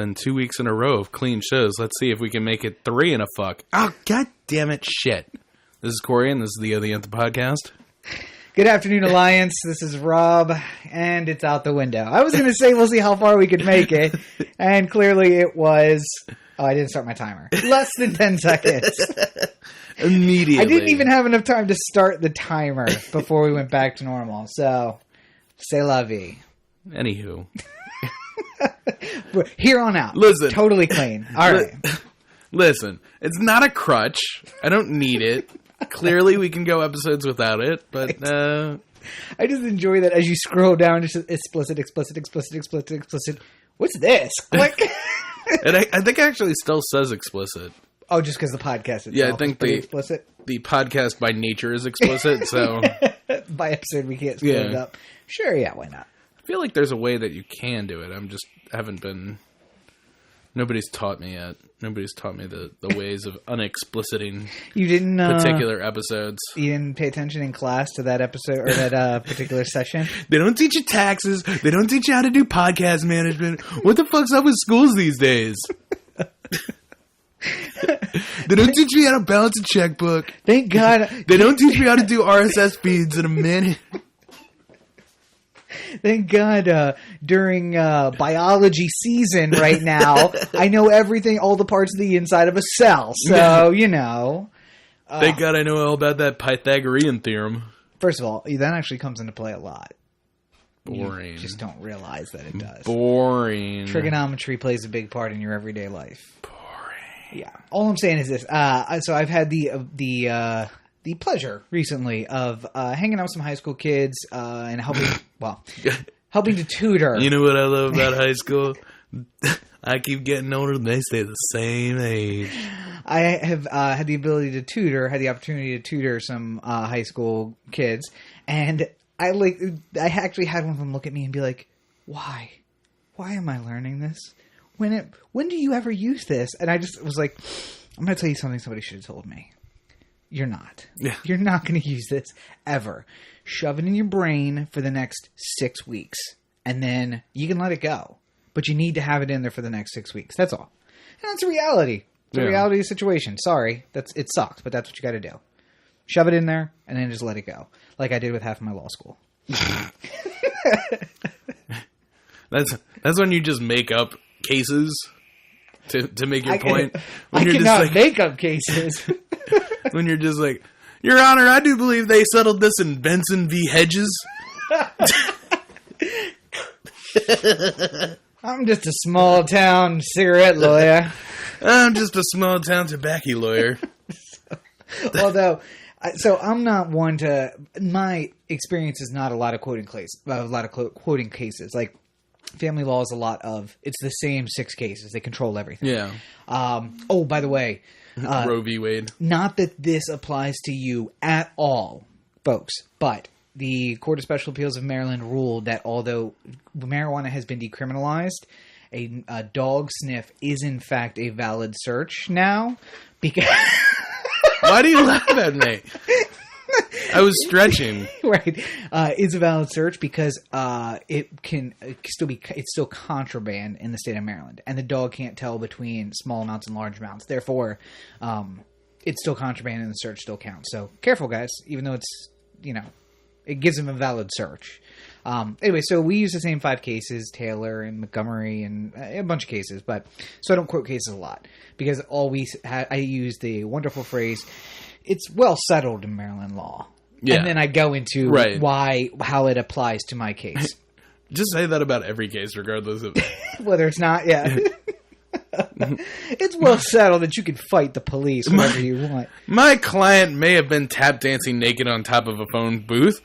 been 2 weeks in a row of clean shows. Let's see if we can make it 3 and a fuck. Oh, god damn it, shit. This is Cory, and this is the Anthem podcast. Good afternoon, Alliance. This is Rob, and it's out the window. I was going to say we'll see how far we could make it, and clearly it was... Oh, I didn't start my timer. Less than 10 seconds. Immediately. I didn't even have enough time to start the timer before we went back to normal, so... C'est la vie. Anywho. Here on out. Listen. Totally clean. All right. Listen. It's not a crutch. I don't need it. Clearly, we can go episodes without it, but... I just enjoy that as you scroll down, just explicit. What's this? Click. And I think it actually still says explicit. Oh, just because the podcast itself I think is explicit? The podcast by nature is explicit, so... By episode, we can't split it up. Sure, yeah, why not? I feel like there's a way that you can do it. Haven't been... Nobody's taught me yet. Nobody's taught me the ways of unexpliciting particular episodes. You didn't pay attention in class to that episode or that particular session? They don't teach you taxes. They don't teach you how to do podcast management. What the fuck's up with schools these days? They don't teach me how to balance a checkbook. Thank God. They don't teach me how to do RSS feeds in a minute. Thank God during biology season right now, I know everything, all the parts of the inside of a cell. So, you know. Thank God I know all about that Pythagorean theorem. First of all, that actually comes into play a lot. Boring. You just don't realize that it does. Boring. Trigonometry plays a big part in your everyday life. Boring. Yeah. All I'm saying is this. So I've had the pleasure recently of hanging out with some high school kids and helping to tutor. You know what I love about high school? I keep getting older and they stay the same age. I have had the opportunity to tutor some high school kids, and I actually had one of them look at me and be like, "Why? Why am I learning this? When do you ever use this?" And I just was like, "I'm going to tell you something somebody should have told me. You're not. Yeah. You're not going to use this ever. Shove it in your brain for the next 6 weeks, and then you can let it go. But you need to have it in there for the next 6 weeks. That's all. And that's a reality. It's a reality of the situation. Sorry. It sucks, but that's what you got to do. Shove it in there, and then just let it go. Like I did with half of my law school. That's when you just make up cases to make your point. I cannot make up cases. When you're just like, Your Honor, I do believe they settled this in Benson v. Hedges. I'm just a small town cigarette lawyer. I'm just a small town tobacco lawyer. Although, so I'm not one to. My experience is not a lot of quoting cases. Like family law is a lot of. It's the same 6 cases. They control everything. Yeah. Oh, by the way. Roe v. Wade. Not that this applies to you at all, folks, but the Court of Special Appeals of Maryland ruled that although marijuana has been decriminalized, a dog sniff is in fact a valid search now. Because why do you laugh at me? I was stretching. Right. It's a valid search because it's still contraband in the state of Maryland. And the dog can't tell between small amounts and large amounts. Therefore, it's still contraband and the search still counts. So careful, guys, even though it's, it gives them a valid search. Anyway, so we use the same 5 cases, Taylor and Montgomery and a bunch of cases. So I don't quote cases a lot because I use the wonderful phrase, it's well settled in Maryland law. Yeah. And then I go into how it applies to my case. Just say that about every case, regardless of whether it's not. Yeah. It's well settled that you can fight the police whenever you want. My client may have been tap dancing naked on top of a phone booth,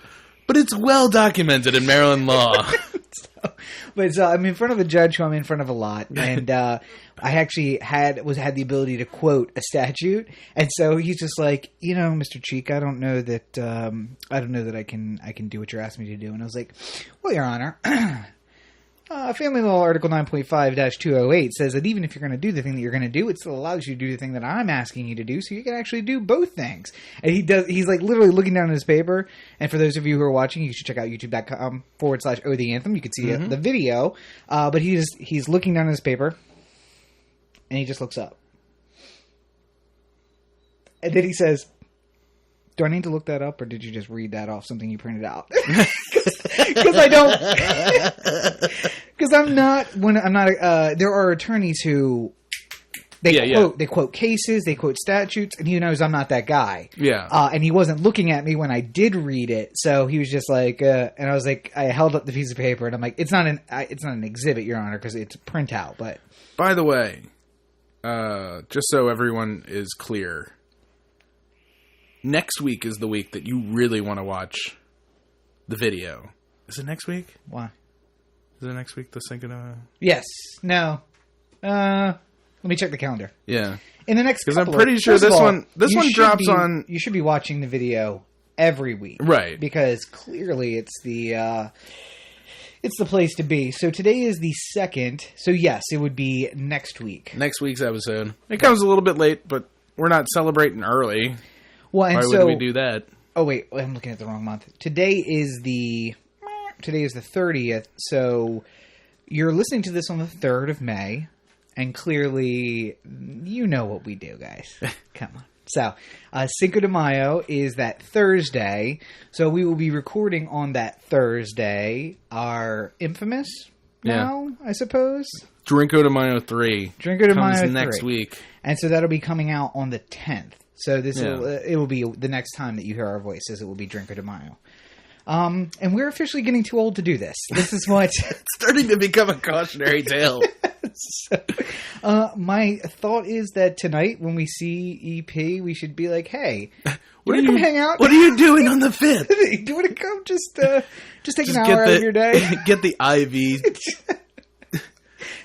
but it's well documented in Maryland law. I'm in front of a judge who I'm in front of a lot, and I actually had the ability to quote a statute, and so he's just like, Mr. Cheek, I don't know that I can do what you're asking me to do, and I was like, well, Your Honor, Family Law Article 9.5-208 says that even if you're going to do the thing that you're going to do, it still allows you to do the thing that I'm asking you to do, so you can actually do both things. And he's like literally looking down at his paper, and for those of you who are watching, you should check out youtube.com/OTheAnthem. You can see the video, but he's looking down at his paper, And he just looks up. And then he says, do I need to look that up, or did you just read that off something you printed out? Because I don't. Because I'm not. There are attorneys who they quote cases, they quote statutes, and he knows I'm not that guy. Yeah. And he wasn't looking at me when I did read it, so he was just like, and I was like, I held up the piece of paper, and I'm like, it's not an exhibit, Your Honor, because it's a printout. But by the way, just so everyone is clear. Next week is the week that you really want to watch the video. Is it next week? Why? Is it next week, the Cinco de Mayo? Yes. No. Let me check the calendar. Yeah. In the next couple because I'm pretty sure this one drops on... You should be watching the video every week. Right. Because clearly it's the place to be. So today is the 2nd. So yes, it would be next week. Next week's episode. It comes a little bit late, but we're not celebrating early. Well, and Why would we do that? Oh, wait. I'm looking at the wrong month. Today is the 30th, so you're listening to this on the 3rd of May, and clearly you know what we do, guys. Come on. So, Cinco de Mayo is that Thursday, so we will be recording on that Thursday our infamous I suppose. Drinko de Mayo 3. Drinko de Mayo 3. Next week. And so that'll be coming out on the 10th. So it will be the next time that you hear our voices. It will be Drinko de Mayo. And we're officially getting too old to do this. This is what it's starting to become a cautionary tale. So, my thought is that tonight when we see EP, we should be like, "Hey, come hang out? What are you doing on the 5th? Do you want to come? Just take an hour out of your day. Get the IV."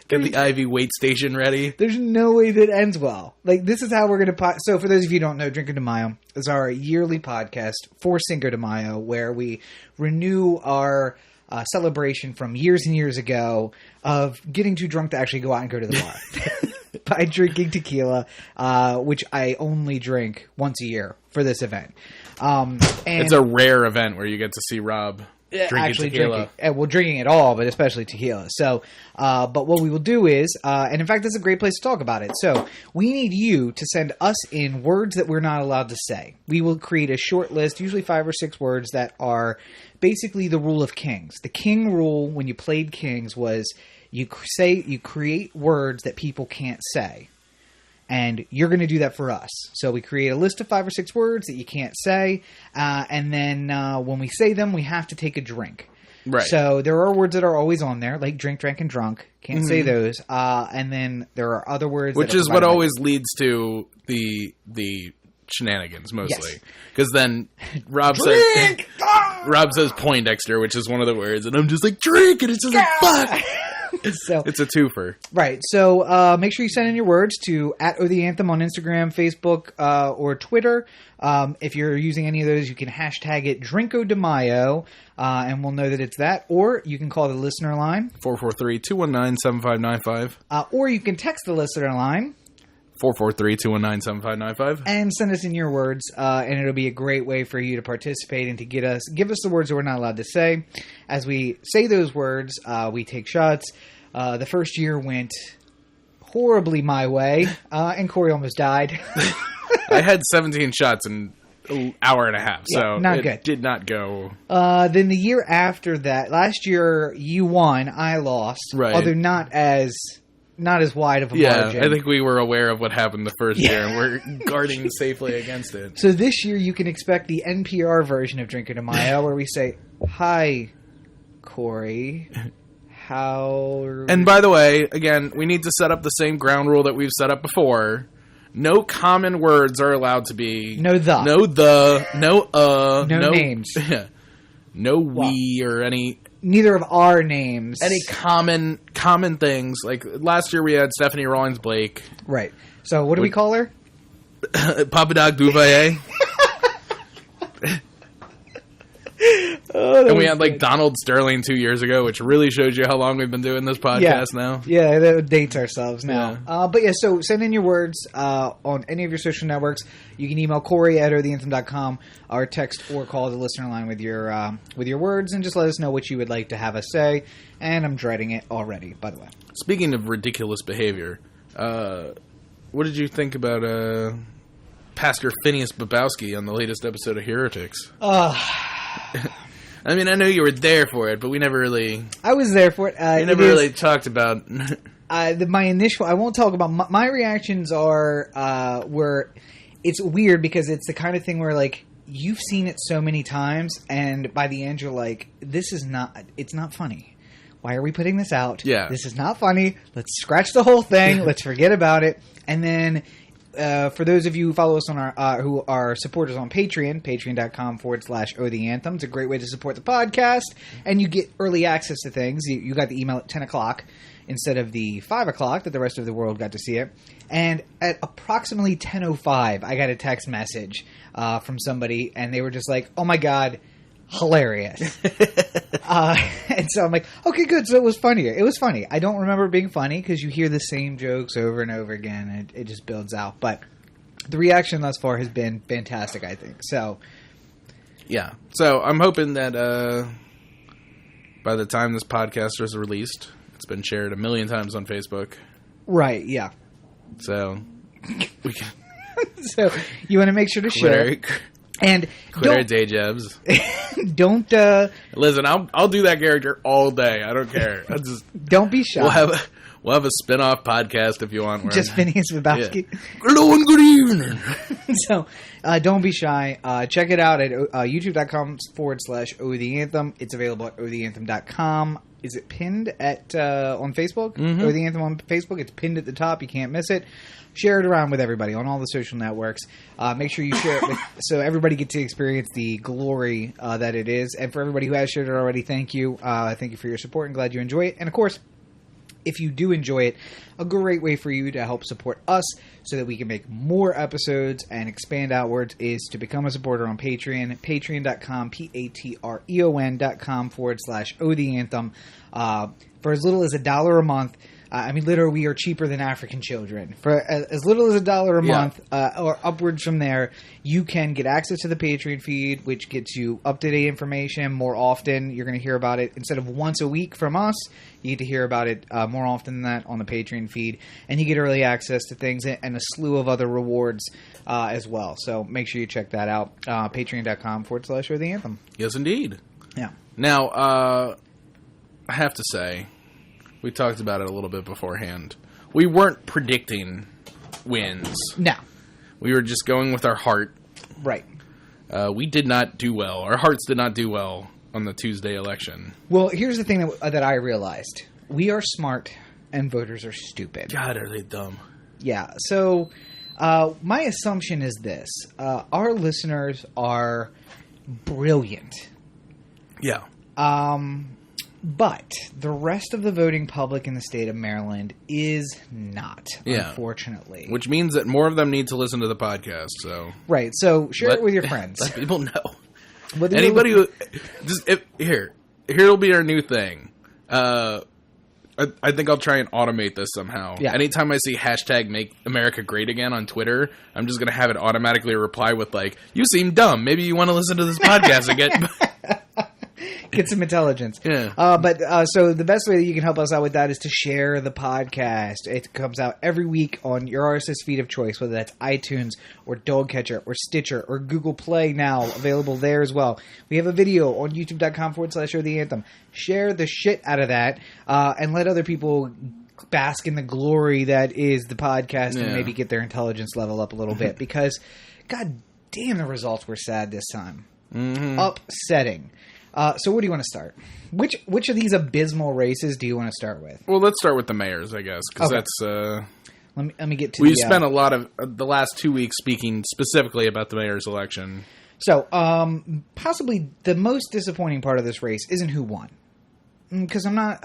Get the IV weight station ready. There's no way that ends well. Like, this is how we're going to... So, for those of you who don't know, Drinko de Mayo is our yearly podcast for Cinco de Mayo, where we renew our celebration from years and years ago of getting too drunk to actually go out and go to the bar. By drinking tequila, which I only drink once a year for this event. And it's a rare event where you get to see Rob... drinking it all, but especially tequila. So, but what we will do is, and in fact, this is a great place to talk about it. So, we need you to send us in words that we're not allowed to say. We will create a short list, usually 5 or 6 words that are basically the rule of kings. The king rule when you played kings was you create words that people can't say. And you're going to do that for us. So we create a list of 5 or 6 words that you can't say. And then when we say them, we have to take a drink. Right. So there are words that are always on there, like drink, drank, and drunk. Can't say those. And then there are other words. Which is what always leads to the shenanigans, mostly. Because then Rob says Poindexter, which is one of the words. And I'm just like, drink! And it's just like, fuck! So, it's a twofer. Right. So make sure you send in your words to @OhTheAnthem on Instagram, Facebook, or Twitter. If you're using any of those, you can hashtag it Drinko de Mayo, and we'll know that it's that. Or you can call the listener line. 443-219-7595. Or you can text the listener line. 443-219-7595. And send us in your words, and it'll be a great way for you to participate and to give us the words that we're not allowed to say. As we say those words, we take shots. The first year went horribly my way, and Cory almost died. I had 17 shots in an hour and a half, so not good. Did not go. Then the year after that, last year you won, I lost, right. Although not as wide of a margin. I think we were aware of what happened the first year, and we're guarding safely against it. So this year you can expect the NPR version of Drinko de Mayo, where we say, "Hi, Cory. How..." And by the way, again, we need to set up the same ground rule that we've set up before. No common words are allowed to be... No names. No we or any... Neither of our names. Any common things. Like, last year we had Stephanie Rawlings-Blake. Right. So, what do we call her? Papa Dog Bouvier. And we had, like, Donald Sterling 2 years ago, which really shows you how long we've been doing this podcast now. Yeah, that dates ourselves now. Yeah. But yeah, so send in your words on any of your social networks. You can email Cory at ohtheanthem.com or text or call the listener line with your words, and just let us know what you would like to have us say. And I'm dreading it already, by the way. Speaking of ridiculous behavior, What did you think about Pastor Phineas Babowski on the latest episode of Herotics? I mean, I know you were there for it, but we never really... I was there for it. We never really talked about... my initial... I won't talk about... My reactions are... were... It's weird because it's the kind of thing where, like, you've seen it so many times, and by the end you're like, this is not... It's not funny. Why are we putting this out? Yeah. This is not funny. Let's scratch the whole thing. Let's forget about it. And then... for those of you who follow us on our who are supporters on Patreon, patreon.com/Oh the Anthem. It's a great way to support the podcast, and you get early access to things. You got the email at 10 o'clock instead of the 5 o'clock that the rest of the world got to see it. And at approximately 10:05, I got a text message from somebody, and they were just like, "Oh my god, hilarious!" And so I'm like, "Okay, good." So it was funnier. It was funny. I don't remember it being funny because you hear the same jokes over and over again, and it just builds out. But the reaction thus far has been fantastic, I think. So, yeah. So I'm hoping that by the time this podcast is released, it's been shared 1 million times on Facebook. Right. Yeah. So we can. So you want to make sure to share. And quit our day jobs. Don't listen. I'll do that character all day. I don't care. Don't be shy. We'll have a spin-off podcast if you want. Just Phineas Babowski. Yeah. Hello and good evening. So don't be shy. Check it out at youtube.com/Oh the Anthem. It's available at ohtheanthem.com. Is it pinned at on Facebook? Mm-hmm. Oh the Anthem on Facebook. It's pinned at the top. You can't miss it. Share it around with everybody on all the social networks. Make sure you share it so everybody gets to experience the glory that it is. And for everybody who has shared it already, thank you. Thank you for your support and glad you enjoy it. And of course, if you do enjoy it, a great way for you to help support us so that we can make more episodes and expand outwards is to become a supporter on Patreon. Patreon.com, patreon.com/Oh the Anthem. For as little as $1 a month. I mean, literally, we are cheaper than African children. For as little as $1 a month or upwards from there, you can get access to the Patreon feed, which gets you up-to-date information more often. You're going to hear about it instead of once a week from us. You get to hear about it more often than that on the Patreon feed. And you get early access to things and a slew of other rewards as well. So make sure you check that out. Patreon.com/Oh the Anthem. Yes, indeed. Yeah. Now, I have to say... We talked about it a little bit beforehand. We weren't predicting wins. No. We were just going with our heart. Right. We did not do well. Our hearts did not do well on the Tuesday election. Well, here's the thing that I realized. We are smart and voters are stupid. God, are they dumb. Yeah. So my assumption is this. Our listeners are brilliant. Yeah. But the rest of the voting public in the state of Maryland is not, unfortunately. Which means that more of them need to listen to the podcast. So right. So share it with your friends. Let people know. Anybody who here'll be our new thing. I think I'll try and automate this somehow. Yeah. Anytime I see hashtag Make America Great Again on Twitter, I'm just gonna have it automatically reply with like, "You seem dumb. Maybe you want to listen to this podcast again." Get some intelligence. Yeah. So the best way that you can help us out with that is to share the podcast. It comes out every week on your RSS feed of choice, whether that's iTunes or Dogcatcher or Stitcher or Google Play now, available there as well. We have a video on youtube.com/Oh the Anthem. Share the shit out of that and let other people bask in the glory that is the podcast and maybe get their intelligence level up a little bit because, god damn, the results were sad this time. Mm-hmm. Upsetting. So where do you want to start? Which of these abysmal races do you want to start with? Well, let's start with the mayors, I guess, because that's... Let me get to We've spent a lot of the last 2 weeks speaking specifically about the mayor's election. So, possibly the most disappointing part of this race isn't who won. Because I'm not...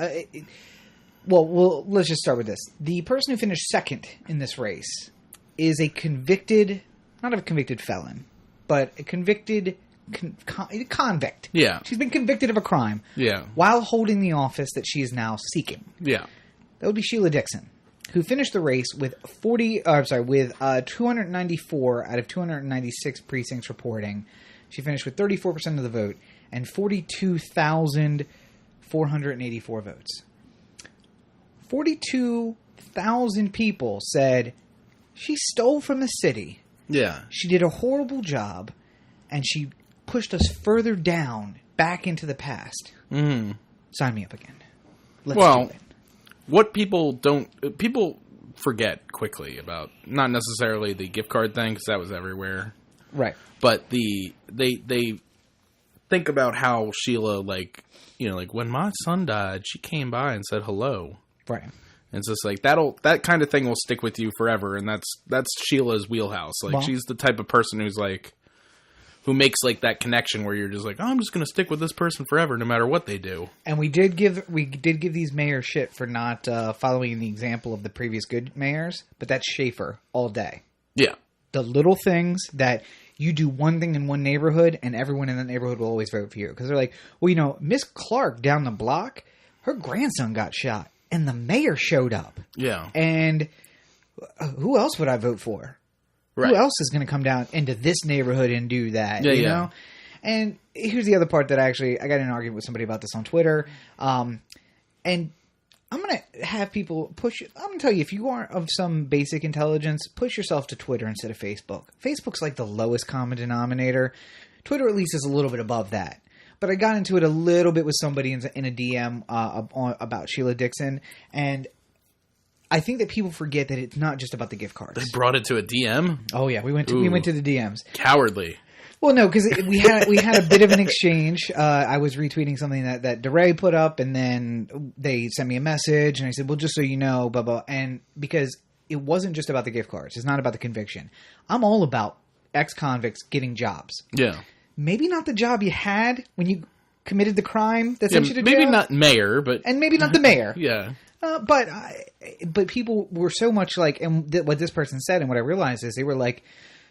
well, let's just start with this. The person who finished second in this race is a convicted... Not a convicted felon, but a convicted... convict. Yeah. She's been convicted of a crime. Yeah. While holding the office that she is now seeking. Yeah. That would be Sheila Dixon, who finished the race with 294 out of 296 precincts reporting. She finished with 34% of the vote and 42,484 votes. 42 1,000 people said she stole from the city. Yeah. She did a horrible job, and she pushed us further down, back into the past. Mm. Sign me up again. Let's do it. What people forget quickly about, not necessarily the gift card thing, because that was everywhere. Right. But they think about how Sheila, like, you know, like, when my son died, she came by and said hello. Right. And it's just like, that kind of thing will stick with you forever, and that's Sheila's wheelhouse. Like, she's the type of person who makes, like, that connection where you're just like, oh, I'm just going to stick with this person forever no matter what they do. And we did give these mayors shit for not following the example of the previous good mayors, but that's Schaefer all day. Yeah. The little things that you do one thing in one neighborhood and everyone in that neighborhood will always vote for you. Because they're like, well, you know, Miss Clark down the block, her grandson got shot and the mayor showed up. Yeah. And who else would I vote for? Right. Who else is going to come down into this neighborhood and do that? Yeah, you know? And here's the other part that I got in an argument with somebody about this on Twitter. And I'm going to have people I'm going to tell you, if you aren't of some basic intelligence, push yourself to Twitter instead of Facebook. Facebook's like the lowest common denominator. Twitter at least is a little bit above that. But I got into it a little bit with somebody in a DM about Sheila Dixon, and I think that people forget that it's not just about the gift cards. They brought it to a DM? Oh yeah, we went to the DMs. Cowardly. Well, no, because we had a bit of an exchange. I was retweeting something that DeRay put up, and then they sent me a message, and I said, "Well, just so you know, blah blah." And because it wasn't just about the gift cards, it's not about the conviction. I'm all about ex-convicts getting jobs. Yeah. Maybe not the job you had when you committed the crime that sent you to jail. Maybe not mayor, but and maybe not the mayor. Yeah. But people were so much like, and what this person said, and what I realized is they were like,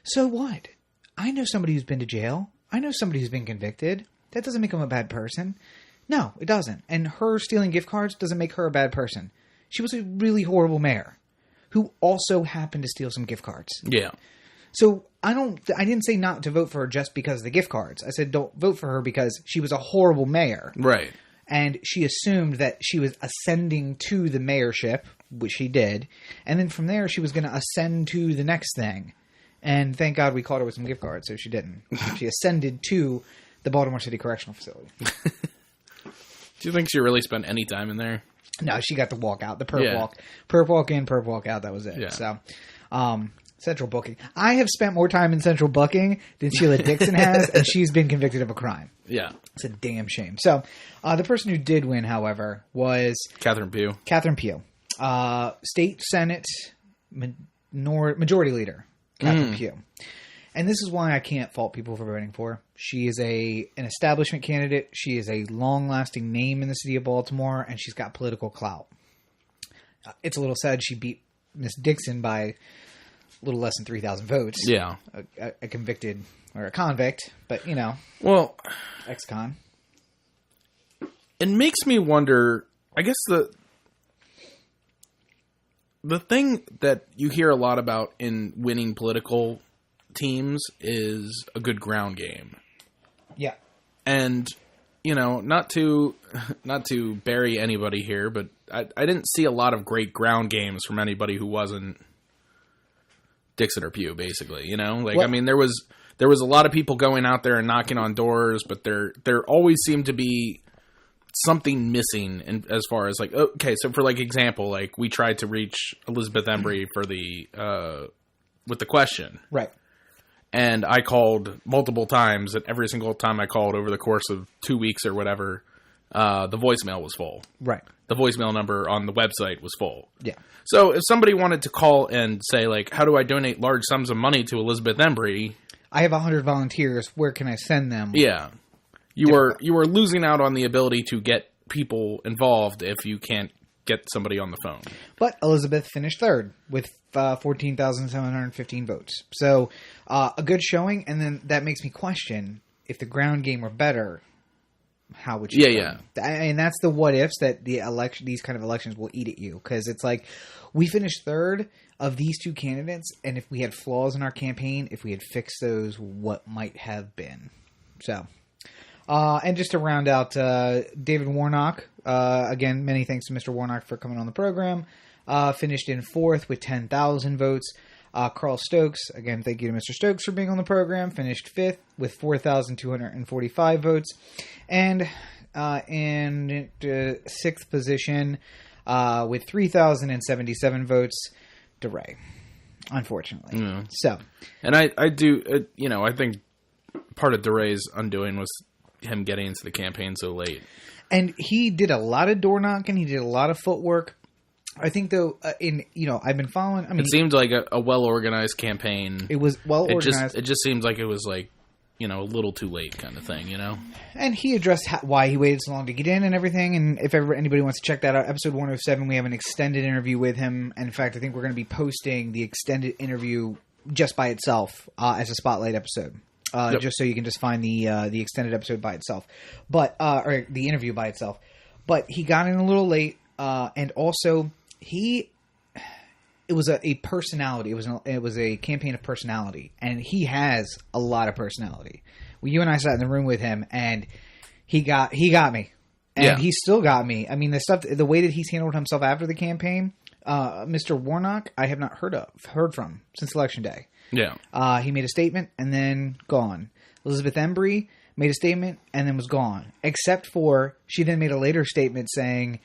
"So what? I know somebody who's been to jail. I know somebody who's been convicted. That doesn't make them a bad person." No, it doesn't. And her stealing gift cards doesn't make her a bad person. She was a really horrible mayor who also happened to steal some gift cards. Yeah. So I didn't say not to vote for her just because of the gift cards. I said don't vote for her because she was a horrible mayor. Right. And she assumed that she was ascending to the mayorship, which she did. And then from there, she was going to ascend to the next thing. And thank God we caught her with some gift cards, so she didn't. She ascended to the Baltimore City Correctional Facility. Do you think she really spent any time in there? No, she got to walk out. The perp walk. Perp walk in, perp walk out. That was it. Yeah. So, central booking. I have spent more time in central booking than Sheila Dixon has, and she's been convicted of a crime. Yeah. It's a damn shame. So, the person who did win, however, was Catherine Pugh. State Senate Majority Leader. Catherine Pugh. And this is why I can't fault people for voting for her. She is an establishment candidate. She is a long-lasting name in the city of Baltimore, and she's got political clout. It's a little sad she beat Miss Dixon by a little less than 3,000 votes. Yeah. A convicted, or a convict, but, you know. Well. Ex-con. It makes me wonder, I guess the thing that you hear a lot about in winning political teams is a good ground game. Yeah. And, you know, not to bury anybody here, but I didn't see a lot of great ground games from anybody who wasn't Dixon or Pugh, basically, you know? Like, well, I mean, there was a lot of people going out there and knocking on doors, but there always seemed to be something missing as far as, like, okay, so for, like, example, like, we tried to reach Elizabeth Embry for with the question. Right. And I called multiple times, and every single time I called over the course of 2 weeks or whatever, the voicemail was full. Right. The voicemail number on the website was full. Yeah. So if somebody wanted to call and say, like, how do I donate large sums of money to Elizabeth Embry? I have 100 volunteers. Where can I send them? Yeah. You are losing out on the ability to get people involved if you can't get somebody on the phone. But Elizabeth finished third with 14,715 votes. So a good showing, and then that makes me question if the ground game were better, how would you? Yeah. And that's the what ifs that these kind of elections will eat at you, because it's like we finished third of these two candidates, and if we had flaws in our campaign, if we had fixed those, what might have been. So. And just to round out, David Warnock, again, many thanks to Mr. Warnock for coming on the program. finished in 4th with 10,000 votes. Carl Stokes, again, thank you to Mr. Stokes for being on the program, finished 5th with 4,245 votes. And in 6th position with 3,077 votes, DeRay, unfortunately. Yeah. So, and I do, I think part of DeRay's undoing was him getting into the campaign so late. And he did a lot of door knocking. He did a lot of footwork. I think, though, I've been following. I mean, it seemed like a well-organized campaigin. It was well-organized. It just seems like it was like, a little too late kind of thing, And he addressed why he waited so long to get in and everything. And if anybody wants to check that out, episode 107, we have an extended interview with him. And in fact, I think we're going to be posting the extended interview just by itself as a spotlight episode. Yep. Just so you can just find the extended episode by itself. Or the interview by itself. But he got in a little late. And also, it was a personality. It was a campaign of personality, and he has a lot of personality. Well, you and I sat in the room with him, and he got me, and he still got me. I mean, the way that he's handled himself after the campaign, Mr. Warnock, I have not heard from since Election Day. Yeah, he made a statement and then gone. Elizabeth Embry made a statement and then was gone. Except for she then made a later statement saying,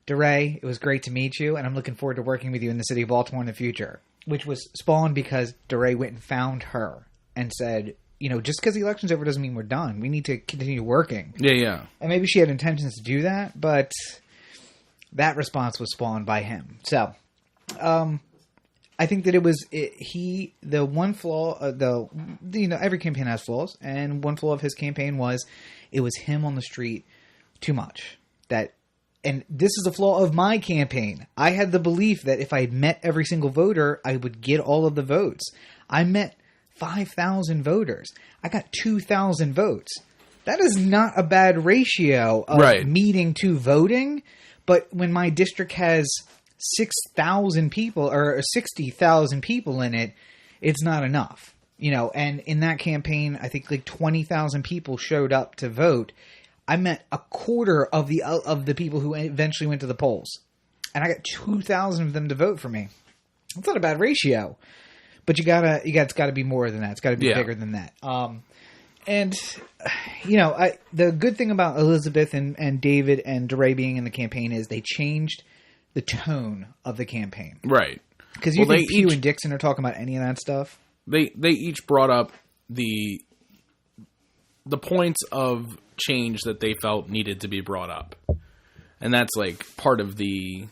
DeRay, it was great to meet you, and I'm looking forward to working with you in the city of Baltimore in the future. Which was spawned because DeRay went and found her and said, just because the election's over doesn't mean we're done. We need to continue working. Yeah. And maybe she had intentions to do that, but that response was spawned by him. So, I think that the one flaw, every campaign has flaws, and one flaw of his campaign was it was him on the street too much. And this is a flaw of my campaign. I had the belief that if I had met every single voter, I would get all of the votes. I met 5,000 voters. I got 2,000 votes. That is not a bad ratio of meeting to voting. But when my district has 6,000 people or 60,000 people in it, it's not enough. And in that campaign, I think like 20,000 people showed up to vote. I met a quarter of the people who eventually went to the polls, and I got 2,000 of them to vote for me. That's not a bad ratio, but it's got to be more than that. It's got to be bigger than that. The good thing about Elizabeth and David and DeRay being in the campaign is they changed the tone of the campaign, right? Because you think Pugh and Dixon are talking about any of that stuff. They each brought up the points of change that they felt needed to be brought up, and that's like part of the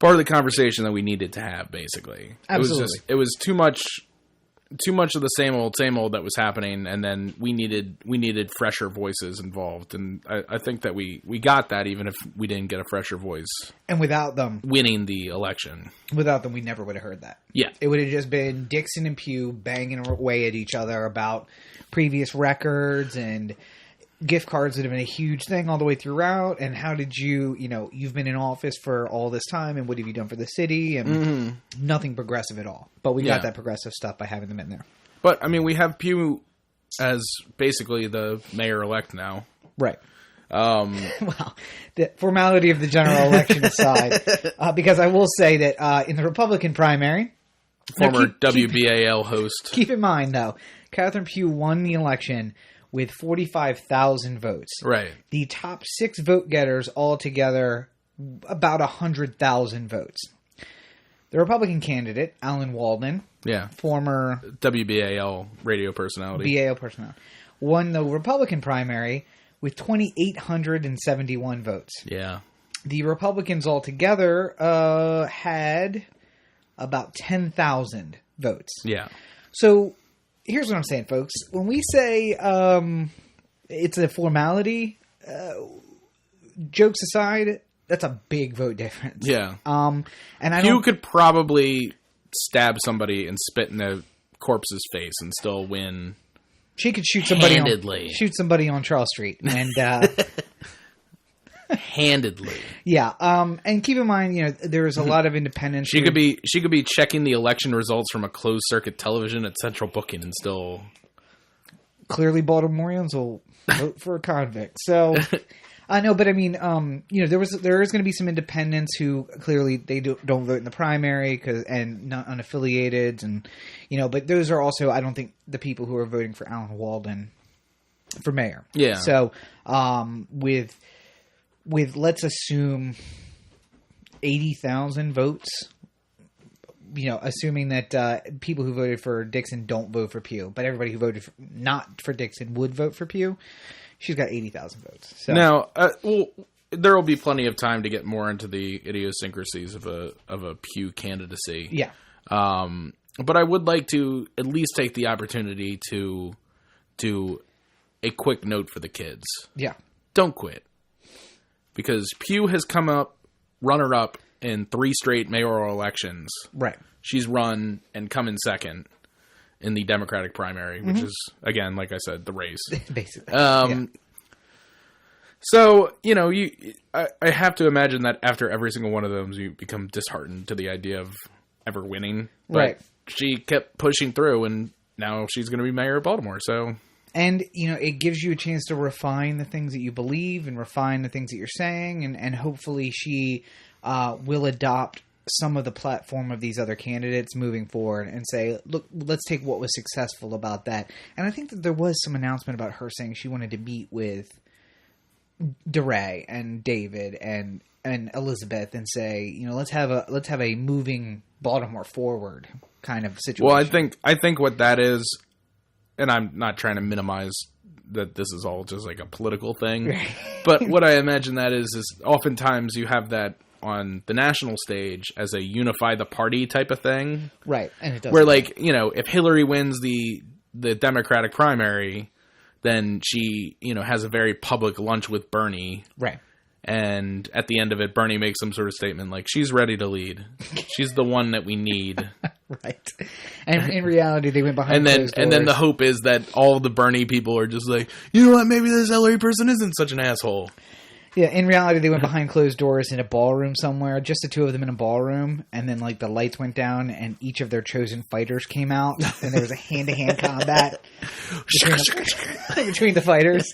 conversation that we needed to have. Basically, absolutely, it was too much of the same old that was happening, and then we needed fresher voices involved, and I think that we got that, even if we didn't get a fresher voice. And without them winning the election, we never would have heard that. Yeah, it would have just been Dixon and Pugh banging away at each other about previous records, and gift cards that have been a huge thing all the way throughout. And how did you've been in office for all this time, and what have you done for the city? And nothing progressive at all. But we got that progressive stuff by having them in there. But I mean, we have Pugh as basically the mayor-elect now. Right. Well, the formality of the general election aside, because I will say that in the Republican primary, former WBAL host. Keep in mind, though, Catherine Pugh won the election with 45,000 votes. Right. The top 6 vote getters altogether, about 100,000 votes. The Republican candidate, Alan Waldman, former WBAL radio personality, won the Republican primary with 2,871 votes. Yeah. The Republicans altogether had about 10,000 votes. Yeah. So here's what I'm saying, folks. When we say it's a formality, jokes aside, that's a big vote difference. Yeah. And Pugh could probably stab somebody and spit in a corpse's face and still win. She could shoot somebody handedly. on Charles Street, and handedly. Yeah. And keep in mind, there is a lot of independents. She could be checking the election results from a closed circuit television at Central Booking and still. Clearly, Baltimoreans will vote for a convict. So, No, but I mean, there is going to be some independents who clearly they don't vote in the primary and not unaffiliated, and but those are also, I don't think, the people who are voting for Alan Walden for mayor. Yeah. So with let's assume 80,000 votes. Assuming that people who voted for Dixon don't vote for Pugh, but everybody who voted not for Dixon would vote for Pugh. She's got 80,000 votes. So. Now, there will be plenty of time to get more into the idiosyncrasies of a Pugh candidacy. Yeah. But I would like to at least take the opportunity to do a quick note for the kids. Yeah. Don't quit. Because Pugh has come up runner-up in 3 straight mayoral elections. Right. She's run and come in second in the Democratic primary, which is, again, like I said, the race. Basically. So, I have to imagine that after every single one of those, you become disheartened to the idea of ever winning. But right. She kept pushing through, and now she's going to be mayor of Baltimore, so... And, it gives you a chance to refine the things that you believe and refine the things that you're saying, and hopefully she will adopt some of the platform of these other candidates moving forward and say, look, let's take what was successful about that. And I think that there was some announcement about her saying she wanted to meet with DeRay and David and Elizabeth and say, let's have a moving Baltimore forward kind of situation. Well, I think what that is, and I'm not trying to minimize that this is all just like a political thing, but what I imagine that is oftentimes you have that on the national stage as a unify the party type of thing. Right. And it does. Where if Hillary wins the Democratic primary, then she, has a very public lunch with Bernie. Right. And at the end of it, Bernie makes some sort of statement like, she's ready to lead. She's the one that we need. Right. And in reality, they went behind closed doors. And then the hope is that all the Bernie people are just like, you know what, maybe this Hillary person isn't such an asshole. Yeah, in reality, they went behind closed doors in a ballroom somewhere, just the two of them in a ballroom, and then the lights went down, and each of their chosen fighters came out, and there was a hand-to-hand combat between the fighters.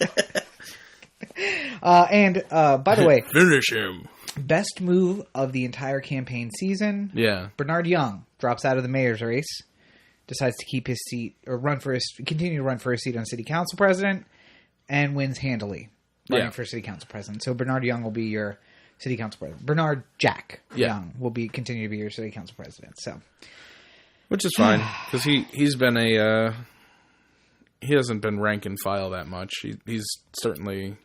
And by the way, finish him. Best move of the entire campaign season. Yeah, Bernard Young drops out of the mayor's race, decides to keep his seat or continue to run for his seat on city council president, and wins handily. Running for city council president. So Bernard Young will be your city council president. Bernard Jack Young will continue to be your city council president. So, which is fine because he's been he hasn't been rank and file that much. He's certainly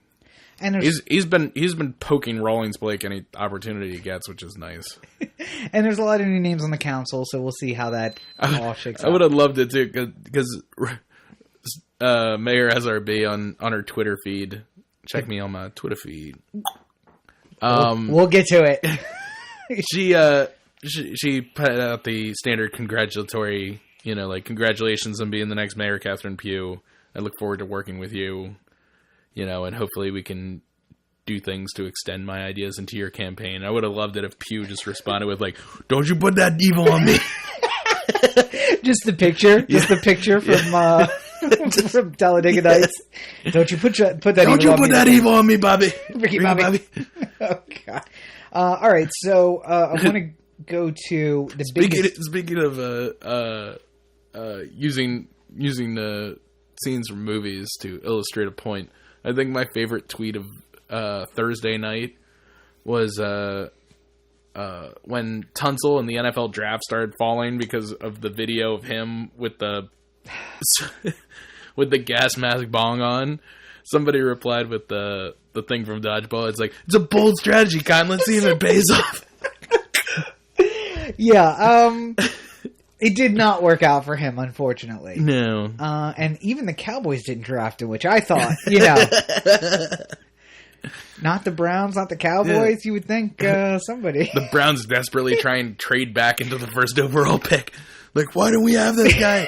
he's been poking Rawlings-Blake any opportunity he gets, which is nice. And there's a lot of new names on the council, so we'll see how that all shakes out. I would have loved it too because Mayor SRB on her Twitter feed. Check me on my Twitter feed. We'll get to it. She put out the standard congratulatory, congratulations on being the next mayor, Catherine Pugh. I look forward to working with you, and hopefully we can do things to extend my ideas into your campaign. I would have loved it if Pugh just responded with don't you put that evil on me. Just the picture from... from Talladega Nights. Don't you put that evil on me, Bobby. Ricky Bobby. Oh, God. All right, so I want to go to the Speaking of using scenes from movies to illustrate a point, I think my favorite tweet of Thursday night was when Tunsil and the NFL draft started falling because of the video of him with the gas mask bong on. Somebody replied with the thing from Dodgeball. It's it's a bold strategy, Con. Let's see if it pays off. Yeah, it did not work out for him, unfortunately. No. And even the Cowboys didn't draft him, which I thought, not the Browns, not the Cowboys. Yeah. You would think somebody. The Browns desperately try and trade back into the first overall pick. Why don't we have this guy?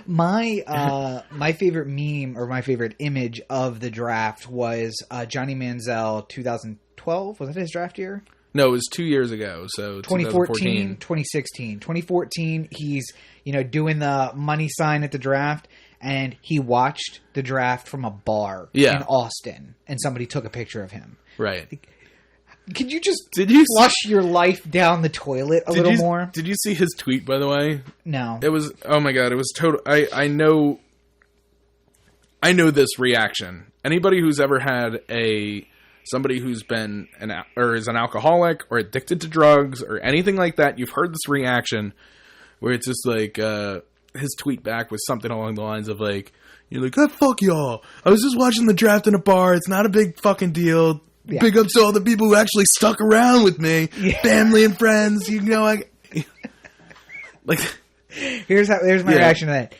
My favorite meme or my favorite image of the draft was Johnny Manziel 2012. Was that his draft year? No, it was 2 years ago. So 2014, 2016. 2014, he's, doing the money sign at the draft. and he watched the draft from a bar in Austin, and somebody took a picture of him. Right. Could you just flush your life down the toilet a little more? Did you see his tweet, by the way? No. It was, oh my God, it was total. I know this reaction. Anybody who's ever had somebody who's been is an alcoholic or addicted to drugs or anything like that, you've heard this reaction where it's just like, his tweet back was something along the lines of like, you're like, oh, fuck y'all. I was just watching the draft in a bar. It's not a big fucking deal. Yeah. Big ups to all the people who actually stuck around with me. Yeah. Family and friends. You know, like. Here's my reaction to that.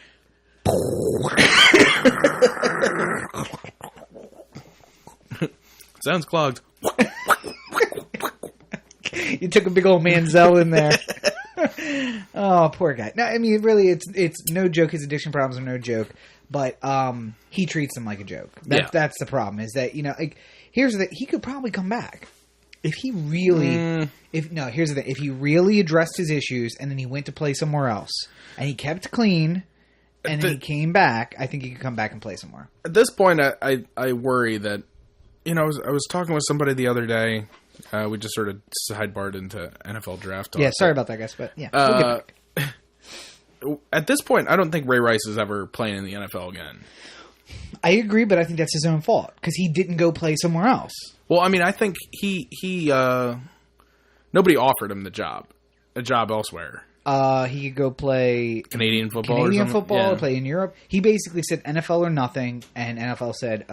Sounds clogged. You took a big old Manziel in there. Oh, poor guy. No, I mean, really, it's no joke. His addiction problems are no joke, but he treats them like a joke. That's the problem. Is that, you know, like, here's the thing. He could probably come back if he really. Here's the thing. If he really addressed his issues and then he went to play somewhere else and he kept clean and then he came back, I think he could come back and play somewhere. At this point, I worry that, you know, I was talking with somebody the other day. We just sort of sidebarred into NFL draft talk. Yeah, sorry about that, guys, but yeah. We'll get back. At this point, I don't think Ray Rice is ever playing in the NFL again. I agree, but I think that's his own fault because he didn't go play somewhere else. Well, I mean, I think he nobody offered him a job elsewhere. He could go play Canadian football or play in Europe. He basically said NFL or nothing, and NFL said,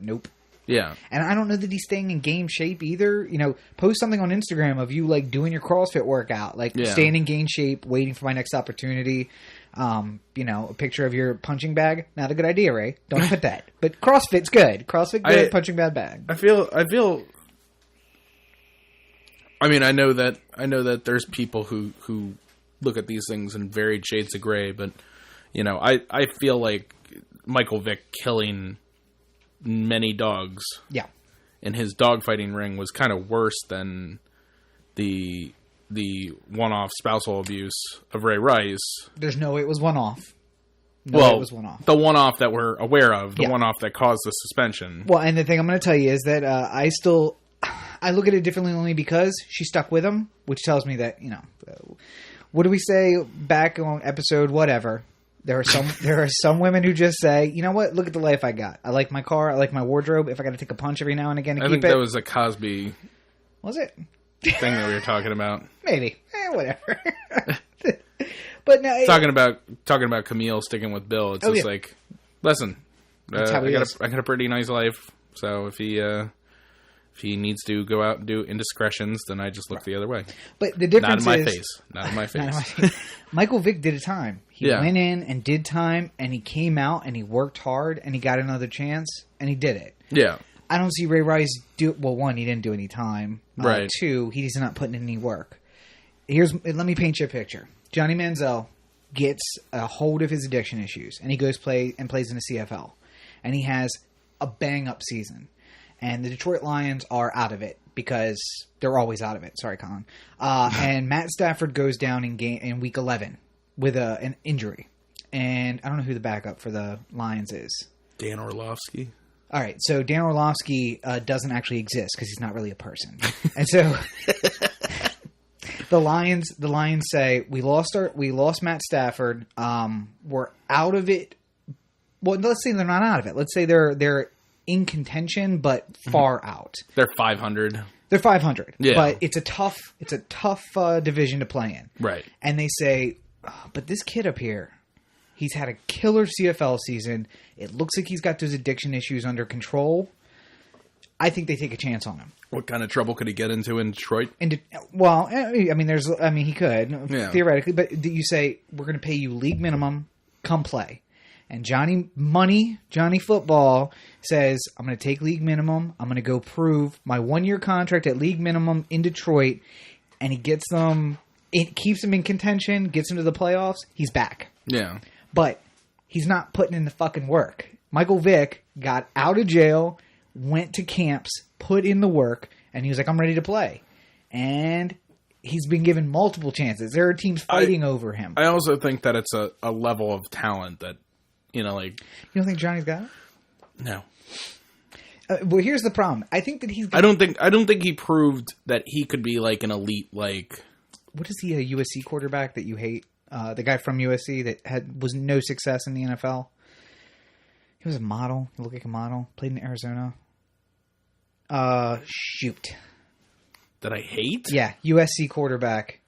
nope. Yeah. And I don't know that he's staying in game shape either. You know, post something on Instagram of you, like, doing your CrossFit workout. Like, staying in game shape, waiting for my next opportunity. You know, a picture of your punching bag. Not a good idea, Ray. Don't put that. But CrossFit's good. CrossFit good, punching bag. I feel... I mean, I know that there's people who look at these things in varied shades of gray, but, you know, I feel like Michael Vick killing many dogs in his dogfighting ring was kind of worse than the one-off spousal abuse of Ray Rice. There's no way it was one-off. It was one-off. The one-off that we're aware of, the one-off that caused the suspension. Well, and the thing I'm going to tell you is that I look at it differently only because she stuck with him, which tells me that, you know, what do we say back on episode whatever? There are some women who just say, you know what? Look at the life I got. I like my car. I like my wardrobe. If I got to take a punch every now and again to keep it. I think that was a Cosby. Was it? Thing that we were talking about. Maybe. Whatever. But no, talking about Camille sticking with Bill. It's just like, listen, I got a pretty nice life. So if he needs to go out and do indiscretions, then I just look the other way. But the difference Not in my face. Michael Vick did a time. He went in and did time, and he came out and he worked hard and he got another chance and he did it. Yeah. I don't see Ray Rice do. Well, one, he didn't do any time. Right. Two, he's not putting in any work. Let me paint you a picture. Johnny Manziel gets a hold of his addiction issues, and he goes plays in the CFL, and he has a bang up season. And the Detroit Lions are out of it because they're always out of it. Sorry, Colin. And Matt Stafford goes down in week 11 with an injury, and I don't know who the backup for the Lions is. Dan Orlovsky. All right, so Dan Orlovsky doesn't actually exist because he's not really a person, and so the Lions say we lost Matt Stafford. We're out of it. Well, let's say they're not out of it. Let's say they're in contention, but far out. They're 500. They're 500. Yeah, but it's a tough division to play in. Right, and they say, but this kid up here. He's had a killer CFL season. It looks like he's got those addiction issues under control. I think they take a chance on him. What kind of trouble could he get into in Detroit? Well, I mean, he could theoretically, but you say we're going to pay you league minimum, come play, and Johnny Football says I'm going to take league minimum. I'm going to go prove my 1-year contract at league minimum in Detroit, and he gets them. It keeps him in contention, gets him to the playoffs. He's back. Yeah. But he's not putting in the fucking work. Michael Vick got out of jail, went to camps, put in the work, and he was like, I'm ready to play. And he's been given multiple chances. There are teams fighting over him. I also think that it's a level of talent that You know, like... You don't think Johnny's got it? No. Well, here's the problem. I think that he's... I don't think he proved that he could be, like, an elite, like... What is he, a USC quarterback that you hate? The guy from USC that was no success in the NFL? He was a model. He looked like a model. Played in Arizona. Shoot. That I hate? Yeah, USC quarterback.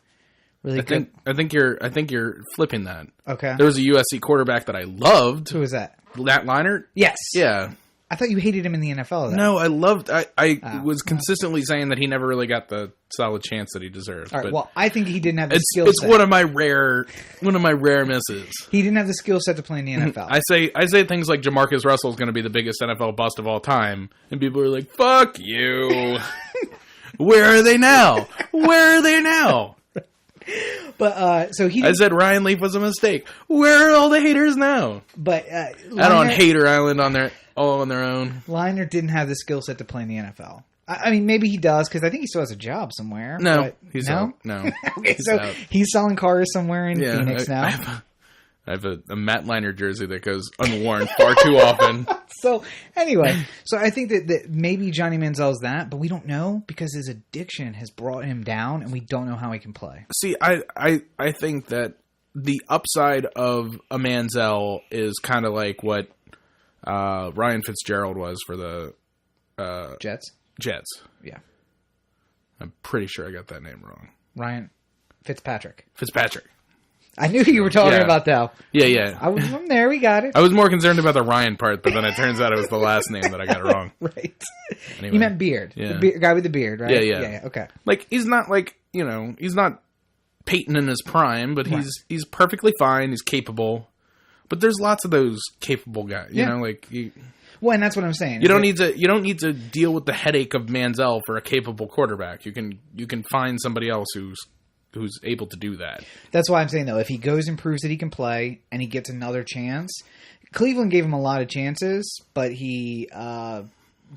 Really good. I think you're flipping that. Okay. There was a USC quarterback that I loved. Who was that? Matt Leinart? Yes. Yeah. I thought you hated him in the NFL, though. No, I loved... I was consistently saying that he never really got the solid chance that he deserved. All right, but well, I think he didn't have the skill set. It's one of my rare misses. He didn't have the skill set to play in the NFL. I say things like Jamarcus Russell is going to be the biggest NFL bust of all time, and people are like, "Fuck you." Where are they now? Where are they now? But so he. I said Ryan Leaf was a mistake. Where are all the haters now? But out on Hater Island all on their own. Leinart didn't have the skill set to play in the NFL. I mean, maybe he does because I think he still has a job somewhere. No, he's out. No. Okay, so he's selling cars somewhere in Phoenix now. I have a Matt Leinart jersey that goes unworn far too often. So anyway, so I think that maybe Johnny Manziel's that, but we don't know because his addiction has brought him down, and we don't know how he can play. See, I think that the upside of a Manziel is kind of like what Ryan Fitzgerald was for the Jets. Yeah. I'm pretty sure I got that name wrong. Ryan Fitzpatrick. I knew you were talking about that. Yeah. I'm there. We got it. I was more concerned about the Ryan part, but then it turns out it was the last name that I got wrong. Right. Anyway. You meant Beard. Yeah. The guy with the beard, right? Yeah. Okay. Like, he's not like, he's not Peyton in his prime, but he's perfectly fine. He's capable. But there's lots of those capable guys, you know, like... Well, and that's what I'm saying. You don't need to deal with the headache of Manziel for a capable quarterback. You can find somebody else who's able to do that. That's why I'm saying, though, if he goes and proves that he can play and he gets another chance, Cleveland gave him a lot of chances, but he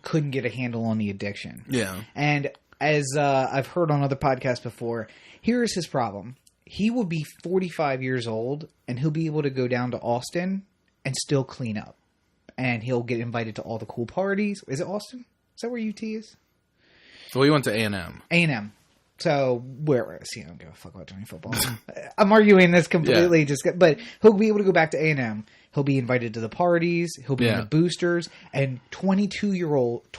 couldn't get a handle on the addiction. Yeah. And as I've heard on other podcasts before, here is his problem. He will be 45 years old, and he'll be able to go down to Austin and still clean up. And he'll get invited to all the cool parties. Is it Austin? Is that where UT is? So we went to A&M. A&M. So where is he? I don't give a fuck about Johnny football. I'm arguing this completely. But he'll be able to go back to A&M. He'll be invited to the parties. He'll be in the boosters. And 20-year-olds,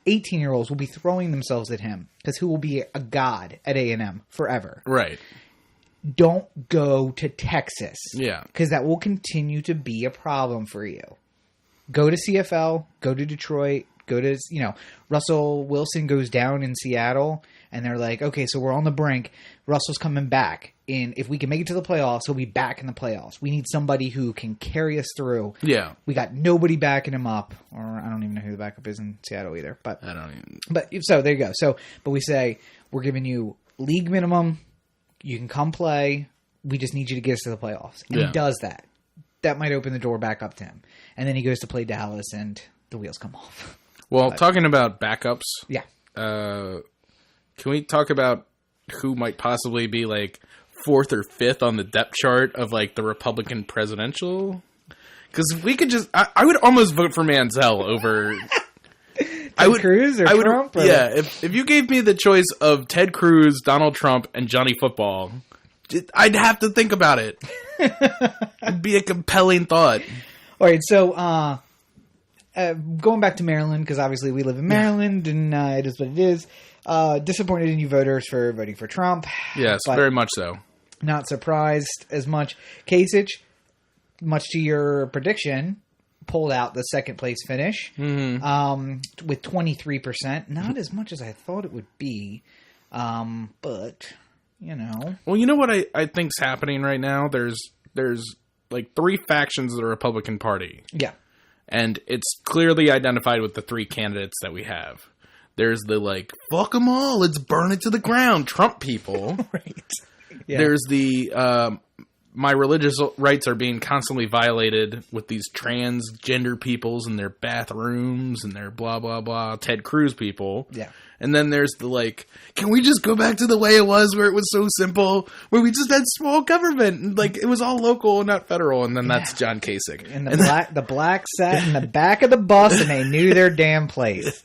18-year-olds will be throwing themselves at him because he will be a god at A&M forever. Right. Don't go to Texas. Yeah. Because that will continue to be a problem for you. Go to CFL. Go to Detroit. Go to, Russell Wilson goes down in Seattle. And they're like, okay, so we're on the brink. Russell's coming back. And if we can make it to the playoffs, he'll be back in the playoffs. We need somebody who can carry us through. Yeah. We got nobody backing him up. Or I don't even know who the backup is in Seattle either. But I don't even. But so there you go. So, but we say, we're giving you league minimum. You can come play. We just need you to get us to the playoffs. And he does that. That might open the door back up to him. And then he goes to play Dallas and the wheels come off. Well, talking about backups. Yeah. Can we talk about who might possibly be like 4th or 5th on the depth chart of like the Republican presidential? Because if we could just, I would almost vote for Manziel over Ted Cruz or Trump? Or? Yeah, if you gave me the choice of Ted Cruz, Donald Trump, and Johnny Football, I'd have to think about it. It'd be a compelling thought. All right, so going back to Maryland, because obviously we live in Maryland, and it is what it is. Disappointed in you voters for voting for Trump. Yes, very much so. Not surprised as much. Kasich, much to your prediction, pulled out the second place finish with 23%. Not as much as I thought it would be, but Well, you know what I think's happening right now? There's like 3 factions of the Republican Party. Yeah. And it's clearly identified with the 3 candidates that we have. There's the like, fuck them all, let's burn it to the ground, Trump people. Right. Yeah. There's the my religious rights are being constantly violated with these transgender peoples and their bathrooms and their blah, blah, blah, Ted Cruz people. Yeah. And then there's the, like, can we just go back to the way it was where it was so simple, where we just had small government and, like, it was all local, not federal. And then that's John Kasich. And the black sat in the back of the bus and they knew their damn place.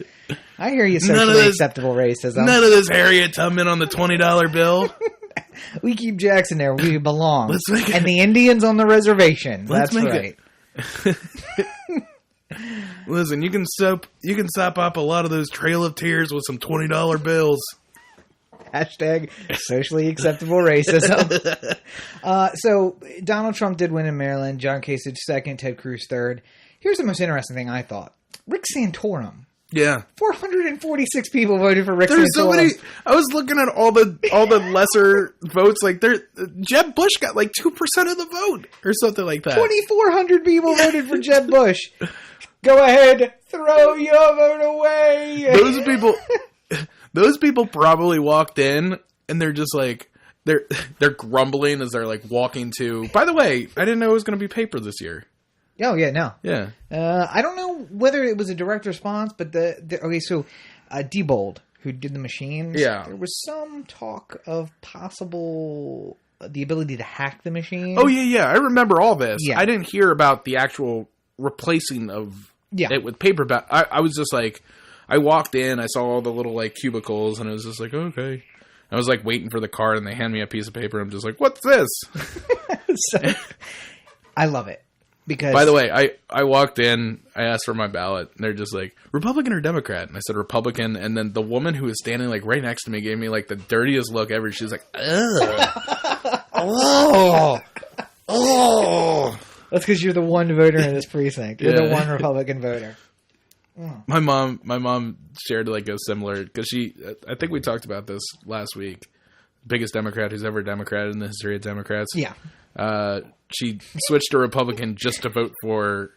I hear you, socially acceptable racism. None of this Harriet Tubman on the $20 bill. We keep Jackson there. We belong. Let's make it. And the Indians on the reservation. Let's That's make right. Listen, you can sop up a lot of those Trail of Tears with some $20 bills. Hashtag socially acceptable racism. So Donald Trump did win in Maryland. John Kasich second. Ted Cruz third. Here's the most interesting thing I thought. Rick Santorum. Yeah. 446 people voted for Rick Santorum. There's so many. I was looking at all the lesser votes. Like, Jeb Bush got like 2% of the vote or something like that. 2,400 people voted for Jeb Bush. Go ahead, throw your vote away. Those people probably walked in and they're just like they're grumbling as they're like walking to. By the way, I didn't know it was going to be paper this year. Oh, yeah, no. Yeah. I don't know whether it was a direct response, but Diebold, who did the machines, there was some talk of possible the ability to hack the machine. Oh, yeah. I remember all this. Yeah. I didn't hear about the actual replacing of it with paper. But I was just like, I walked in, I saw all the little like cubicles, and I was just like, okay. I was like waiting for the card, and they hand me a piece of paper. I'm just like, what's this? I love it. Because, by the way, I walked in, I asked for my ballot, and they're just like, Republican or Democrat? And I said, Republican. And then the woman who was standing like right next to me gave me like the dirtiest look ever. She was like, ugh. Oh. That's because you're the one voter in this precinct. You're the one Republican voter. Oh. My mom shared like a similar, because I think we talked about this last week. Biggest Democrat who's ever Democrated in the history of Democrats. Yeah. She switched to Republican just to vote for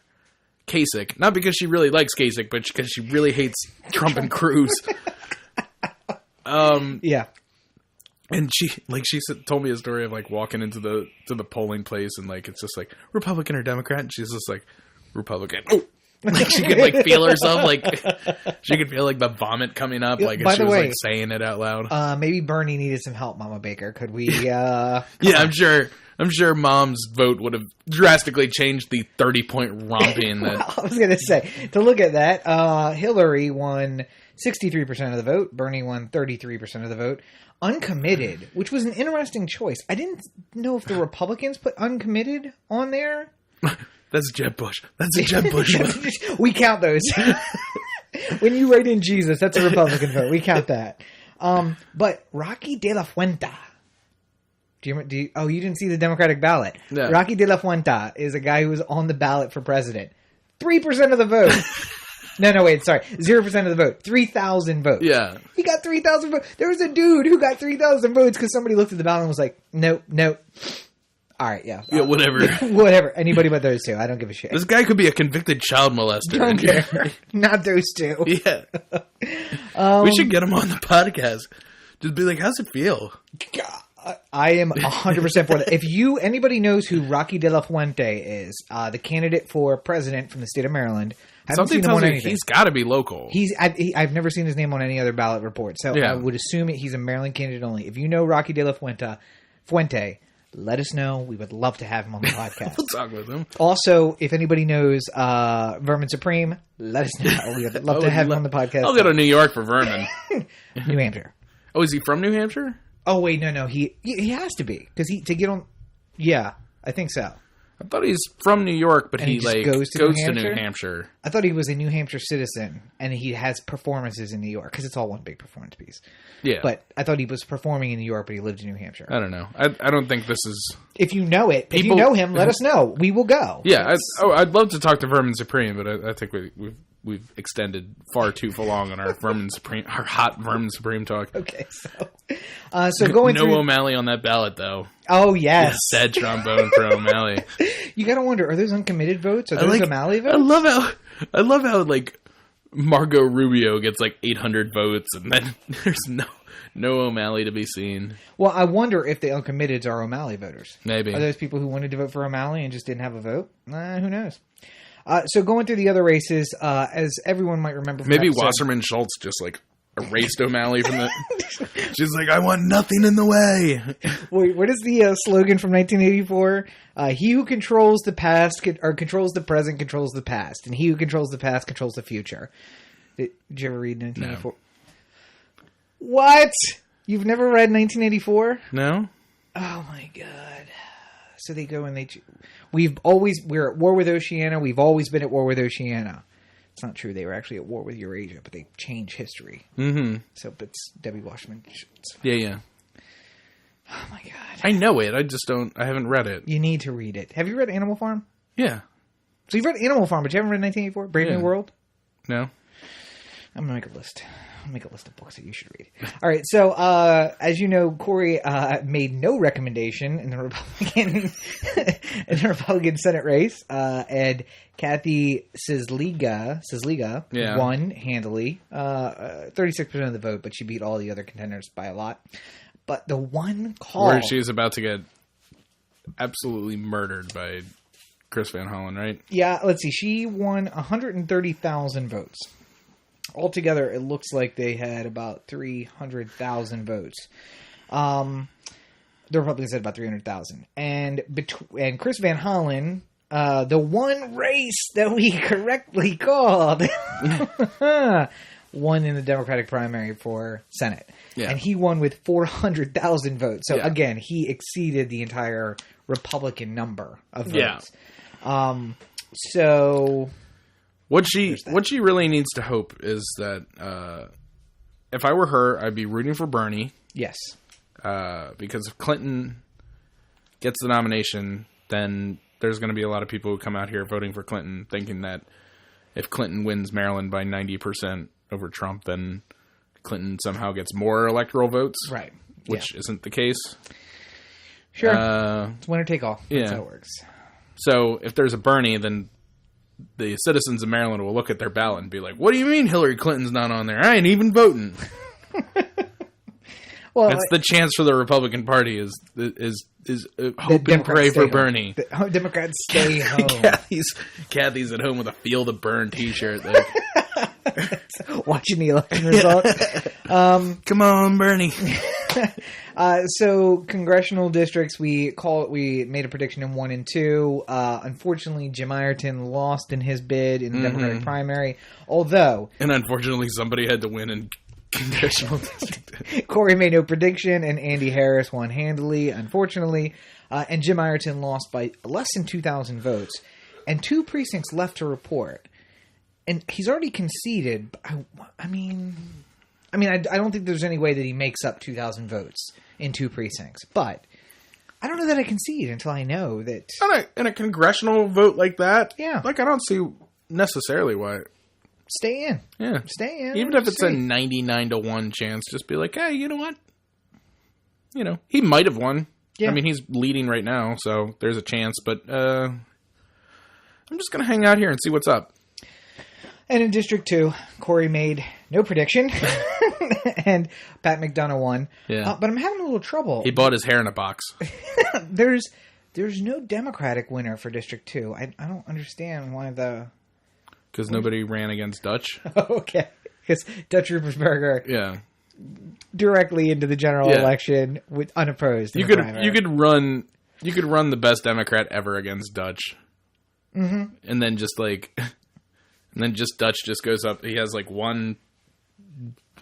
Kasich. Not because she really likes Kasich, but because she really hates Trump and Cruz. Yeah. And she told me a story of like walking into the polling place and like it's just like Republican or Democrat, and she's just like Republican. Oh. Like she could like feel herself, like she could feel like the vomit coming up, like if she was like saying it out loud. Maybe Bernie needed some help, Mama Baker. Could we? Yeah, I'm sure Mom's vote would have drastically changed the 30-point romping. That I was gonna say, to look at that, Hillary won 63% of the vote. Bernie won 33% of the vote. Uncommitted, which was an interesting choice. I didn't know if the Republicans put uncommitted on there. That's Jeb Bush. That's a Jeb Bush vote. We count those. When you write in Jesus, that's a Republican vote. We count that. But Rocky De La Fuente. You didn't see the Democratic ballot. No. Rocky De La Fuente is a guy who was on the ballot for president. 3% of the vote. No, wait, sorry. 0% of the vote. 3,000 votes. Yeah. He got 3,000 votes. There was a dude who got 3,000 votes because somebody looked at the ballot and was like, nope. All right, yeah. Yeah, whatever. Whatever. Anybody but those two. I don't give a shit. This guy could be a convicted child molester. Don't care. Not those two. Yeah. We should get him on the podcast. Just be like, how's it feel? I am 100% for that. If anybody knows who Rocky De La Fuente is, the candidate for president from the state of Maryland, something tells me he's got to be local. I've never seen his name on any other ballot report, so I would assume he's a Maryland candidate only. If you know Rocky De La Fuente, let us know. We would love to have him on the podcast. We'll talk with him. Also, if anybody knows Vermin Supreme, let us know. We would love to have him on the podcast. I'll go to New York for Vermin. New Hampshire. Oh, is he from New Hampshire? Oh, wait, no. He has to be. Because to get on... Yeah, I think so. I thought he's from New York, but he goes to New Hampshire. I thought he was a New Hampshire citizen, and he has performances in New York, because it's all one big performance piece. Yeah. But I thought he was performing in New York, but he lived in New Hampshire. I don't know. I don't think this is... If you know it, if you know him, let us know. We will go. Yeah, I'd love to talk to Vermin Supreme, but I think we've extended far too long on our hot Vermin Supreme talk. Okay, so going no through... O'Malley on that ballot, though. Oh, yes. Sad trombone for O'Malley. You gotta wonder, are those uncommitted votes? Are those O'Malley votes? I love how like Margot Rubio gets like 800 votes, and then No O'Malley to be seen. Well, I wonder if the uncommitteds are O'Malley voters. Maybe. Are those people who wanted to vote for O'Malley and just didn't have a vote? Who knows? So going through the other races, as everyone might remember from maybe episode... Wasserman Schultz just like erased O'Malley from the... She's like, I want nothing in the way. Wait, what is the slogan from 1984? He who controls the past, or controls the present, controls the past. And he who controls the past, controls the future. Did you ever read 1984? No. What? You've never read 1984? No. Oh my god. So they go and we're at war with Oceania. We've always been at war with Oceania. It's not true. They were actually at war with Eurasia, but they changed history. Mm-hmm. So it's Debbie Wasserman. Yeah. Oh my god. I know it. I haven't read it. You need to read it. Have you read Animal Farm? Yeah. So you've read Animal Farm, but you haven't read 1984? Brave New World? No. I'm going to make a list. I'll make a list of books that you should read. All right. So, as you know, Cory made no recommendation in the Republican Senate race, and Kathy Cisliga won handily, 36% of the vote, but she beat all the other contenders by a lot. But the one call where she was about to get absolutely murdered by Chris Van Hollen, right? Yeah. Let's see. She won 130,000 votes. Altogether, it looks like they had about 300,000 votes. The Republicans had about 300,000. And Chris Van Hollen, the one race that we correctly called, won in the Democratic primary for Senate. Yeah. And he won with 400,000 votes. So, again, he exceeded the entire Republican number of votes. Yeah. What she really needs to hope is that if I were her, I'd be rooting for Bernie. Yes. Because if Clinton gets the nomination, then there's going to be a lot of people who come out here voting for Clinton, thinking that if Clinton wins Maryland by 90% over Trump, then Clinton somehow gets more electoral votes. Right. Which isn't the case. Sure. It's winner take all. That's how it works. So if there's a Bernie, then the citizens of Maryland will look at their ballot and be like, what do you mean Hillary Clinton's not on there? I ain't even voting. Well, that's the chance for the Republican Party is hope and pray for Bernie. The Democrats stay home. Kathy's at home with a Feel the Burn t-shirt. Like, watching the election results. Come on, Bernie. So congressional districts, we made a prediction in 1 and 2. Unfortunately, Jim Ireton lost in his bid in the Democratic primary. And unfortunately, somebody had to win in congressional district. Cory made no prediction, and Andy Harris won handily, unfortunately. And Jim Ireton lost by less than 2,000 votes, and 2 precincts left to report. And he's already conceded. I don't think there's any way that he makes up 2,000 votes in 2 precincts. But I don't know that I concede until I know that... In a congressional vote like that? Yeah. Like, I don't see necessarily why... Stay in. Yeah. Stay in. Even if it's a 99-1 chance, just be like, hey, you know what? You know, he might have won. Yeah. I mean, he's leading right now, so there's a chance. But I'm just going to hang out here and see what's up. And in District 2, Cory made no prediction, and Pat McDonough won. Yeah. But I'm having a little trouble. He bought his hair in a box. There's no Democratic winner for District 2. I don't understand why the... Because nobody ran against Dutch. Okay. Because Dutch Ruppersberger directly into the general election with unopposed. You could run the best Democrat ever against Dutch. Mm-hmm. And then just Dutch just goes up. He has like one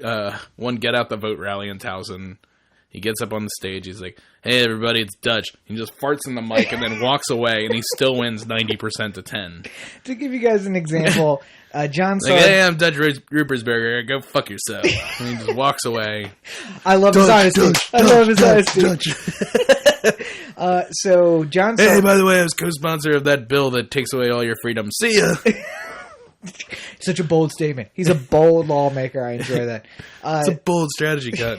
get out the vote rally in Towson. He gets up on the stage. He's like, "Hey everybody, it's Dutch." He just farts in the mic and then walks away, and he still wins 90% to 10. To give you guys an example, John like, "Hey, I'm Dutch Ruppersberger. Go fuck yourself." And he just walks away. I love his honesty. I love his honesty. So John. Hey, by the way, I was co-sponsor of that bill that takes away all your freedom. See ya. Such a bold statement. He's a bold lawmaker. I enjoy that. It's a bold strategy cut.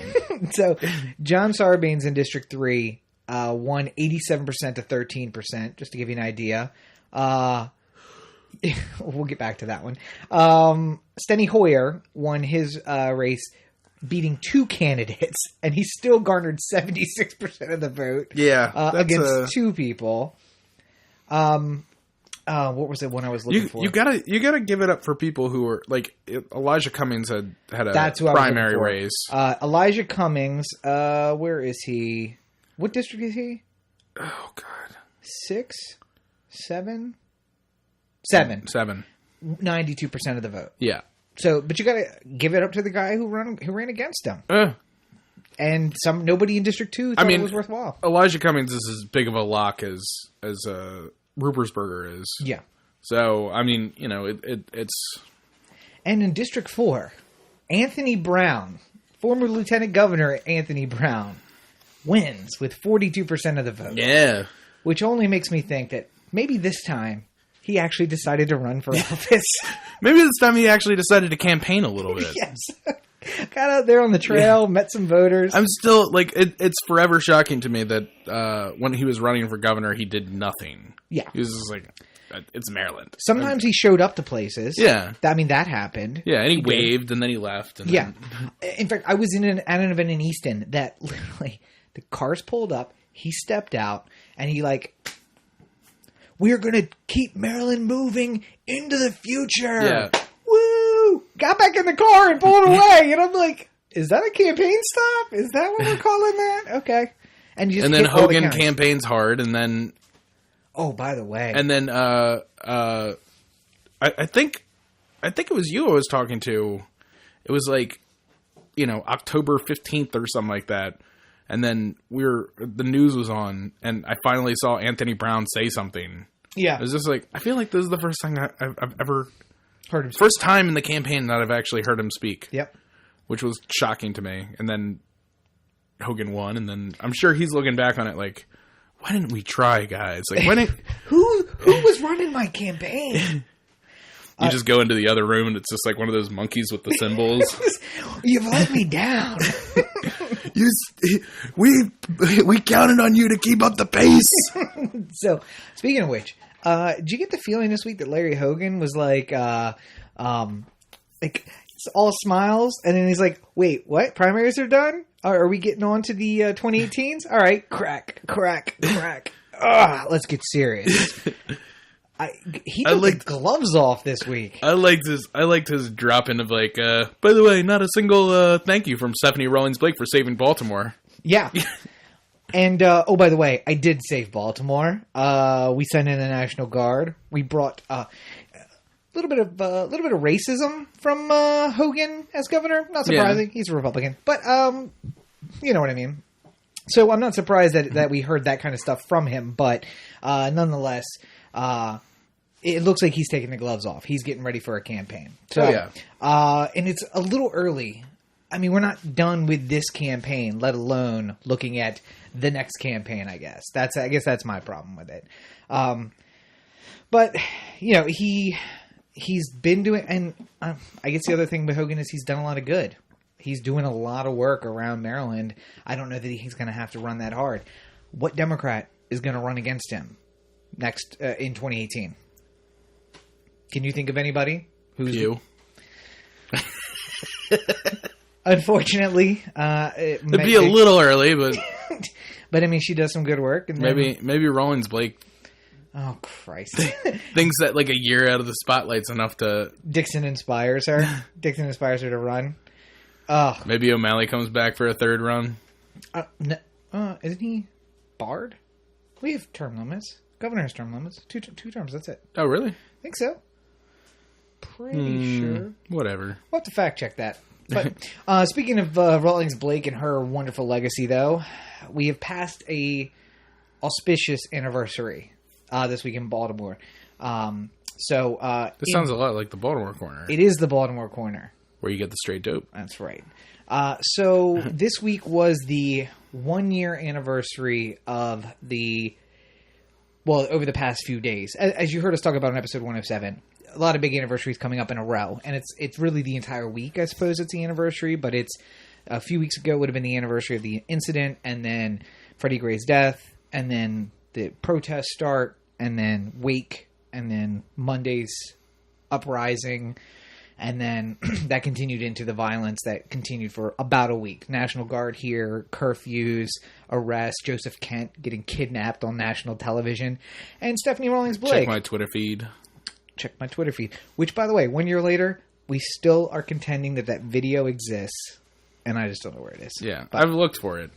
So, John Sarbanes in District 3 won 87% to 13%, just to give you an idea. We'll get back to that one. Steny Hoyer won his race beating 2 candidates, and he still garnered 76% of the vote. Yeah, against 2 people. What was the one I was looking for? You gotta give it up for people who are like Elijah Cummings had a primary race. Elijah Cummings. Where is he? What district is he? Oh God. 6, 7, 7. 92% of the vote. Yeah. So, but you got to give it up to the guy who ran against him. And nobody in District 2 thought it was worthwhile. Elijah Cummings is as big of a lock as Rupersberger is. Yeah. So, I mean, you know, it's... And in District 4, Anthony Brown, former Lieutenant Governor Anthony Brown, wins with 42% of the vote. Yeah. Which only makes me think that maybe this time he actually decided to run for office. Maybe this time he actually decided to campaign a little bit. Yes. Got out there on the trail, met some voters. I'm still, like, it's forever shocking to me that when he was running for governor, he did nothing. Yeah. He was just like, it's Maryland. Sometimes he showed up to places. Yeah. I mean, that happened. Yeah, and he waved, and then he left. And yeah. In fact, I was at an event in Easton that literally, the cars pulled up, he stepped out, and he like... We're going to keep Maryland moving into the future. Yeah. Woo! Got back in the car and pulled away. And I'm like, is that a campaign stop? Is that what we're calling that? Okay. And then Hogan campaigns hard, and then... Oh, by the way. And then I think it was you I was talking to. It was like, you know, October 15th or something like that. And then the news was on, and I finally saw Anthony Brown say something. Yeah. It was just like, I feel like this is the first time I've ever heard him speak. First time in the campaign that I've actually heard him speak. Yep. Which was shocking to me. And then Hogan won, and then I'm sure he's looking back on it like, why didn't we try, guys? Like, why didn't... Who was running my campaign? You just go into the other room, and it's just like one of those monkeys with the symbols. You've let me down. We counted on you to keep up the pace. So, speaking of which, did you get the feeling this week that Larry Hogan was like it's all smiles, and then he's like, "Wait, what? Primaries are done? Are we getting on to the 2018s? All right, crack. Let's get serious." He took the gloves off this week. I liked his drop in of like, by the way, not a single thank you from Stephanie Rawlings-Blake for saving Baltimore. Yeah. And, oh, by the way, I did save Baltimore. We sent in the National Guard. We brought a little bit of racism from Hogan as governor. Not surprising. Yeah. He's a Republican. But, you know what I mean. So I'm not surprised that we heard that kind of stuff from him. But nonetheless... it looks like he's taking the gloves off. He's getting ready for a campaign. So, and it's a little early. I mean, we're not done with this campaign, let alone looking at the next campaign, I guess. I guess that's my problem with it. But, you know, he's been doing, and I guess the other thing with Hogan is he's done a lot of good. He's doing a lot of work around Maryland. I don't know that he's going to have to run that hard. What Democrat is going to run against him next in 2018? Can you think of anybody? Who's you? Unfortunately, it'd be a little early, but but I mean, she does some good work, and maybe Rawlings-Blake. Oh Christ! Thinks that like a year out of the spotlight's enough to. Dixon inspires her. Dixon inspires her to run. Oh, maybe O'Malley comes back for a third run. Isn't he barred? We have term limits. Governor has term limits. Two terms. That's it. Oh, really? I think so. Pretty sure. Whatever. We'll have to fact check that. But speaking of Rawlings-Blake and her wonderful legacy, though, we have passed a auspicious anniversary this week in Baltimore. This sounds a lot like the Baltimore Corner. It is the Baltimore Corner. Where you get the straight dope. That's right. So this week was the 1-year anniversary of over the past few days. As you heard us talk about in episode 107, a lot of big anniversaries coming up in a row. And it's really the entire week, I suppose, it's the anniversary. But it's a few weeks ago would have been the anniversary of the incident, and then Freddie Gray's death, and then the protests start, and then Wake, and then Monday's uprising. And then that continued into the violence that continued for about a week. National Guard here, curfews, arrests, Joseph Kent getting kidnapped on national television, and Stephanie Rawlings-Blake. Check my Twitter feed. Which, by the way, 1 year later, we still are contending that video exists, and I just don't know where it is. Yeah, but I've looked for it.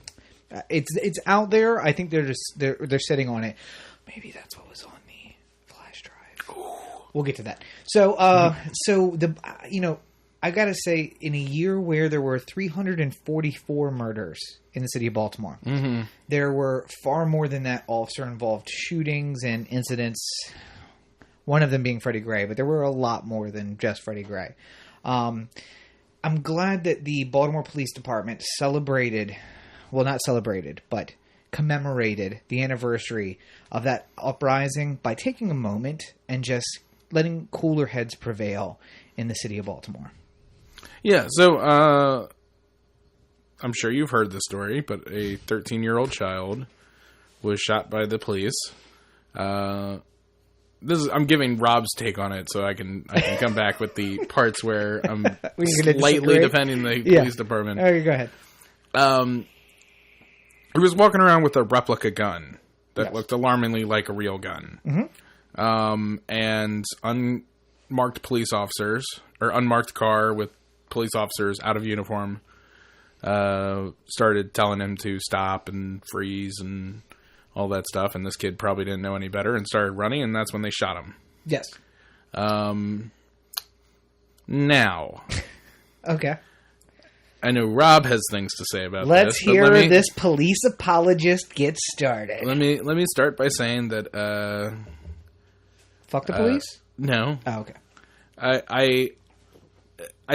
It's out there. I think they're sitting on it. Maybe that's what was on the flash drive. Ooh. We'll get to that. So, I gotta say, in a year where there were 344 murders in the city of Baltimore, there were far more than that officer-involved shootings and incidents. One of them being Freddie Gray, but there were a lot more than just Freddie Gray. I'm glad that the Baltimore Police Department commemorated the anniversary of that uprising by taking a moment and just letting cooler heads prevail in the city of Baltimore. Yeah, so I'm sure you've heard this story, but a 13-year-old child was shot by the police. I'm giving Rob's take on it, so I can come back with the parts where I'm slightly defending the police department. Okay, go ahead. He was walking around with a replica gun that looked alarmingly like a real gun. And unmarked police officers, or unmarked car with police officers out of uniform, started telling him to stop and freeze and all that stuff. And this kid probably didn't know any better and started running, and that's when they shot him. Yes. Now. Okay. I know Rob has things to say about Let's hear this police apologist get started. Let me start by saying that fuck the police? No. Oh, okay. I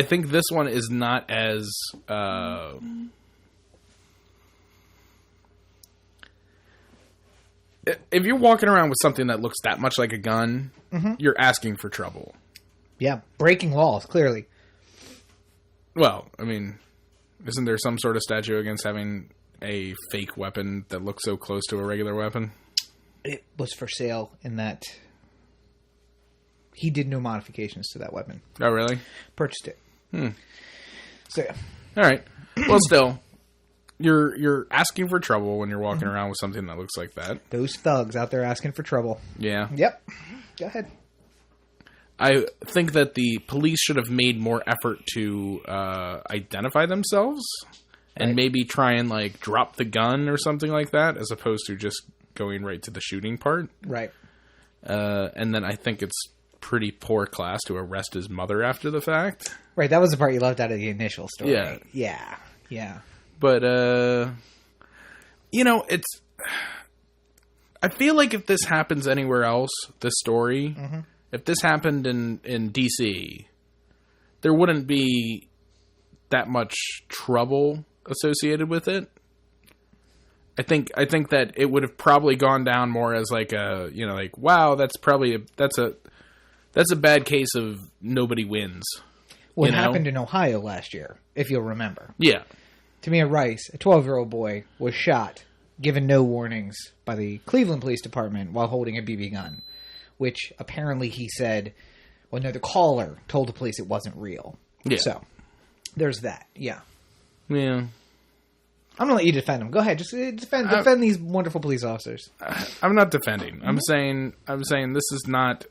think this one is not as if you're walking around with something that looks that much like a gun, you're asking for trouble. Yeah, breaking laws, clearly. Well, I mean, isn't there some sort of statute against having a fake weapon that looks so close to a regular weapon? It was for sale in that he did no modifications to that weapon. Oh, really? Purchased it. So, yeah. All right. Well, still, you're asking for trouble when you're walking around with something that looks like that. Those thugs out there asking for trouble. Yeah. Yep. Go ahead. I think that the police should have made more effort to identify themselves and maybe try and drop the gun or something like that, as opposed to just going right to the shooting part. Right. And then I think it's pretty poor class to arrest his mother after the fact. Right. That was the part you left out of the initial story. Yeah. Yeah. Yeah. But, it's... I feel like if this happens anywhere else, this story... If this happened in D.C., there wouldn't be that much trouble associated with it. I think that it would have probably gone down more as wow, that's a bad case of nobody wins. What happened in Ohio last year, if you'll remember. Yeah. Tamir Rice, a 12-year-old boy, was shot, given no warnings, by the Cleveland Police Department while holding a BB gun. Which apparently he said, the caller told the police it wasn't real. Yeah. So, there's that. Yeah. Yeah. I'm going to let you defend them. Go ahead. Just defend these wonderful police officers. I'm not defending. I'm saying this is not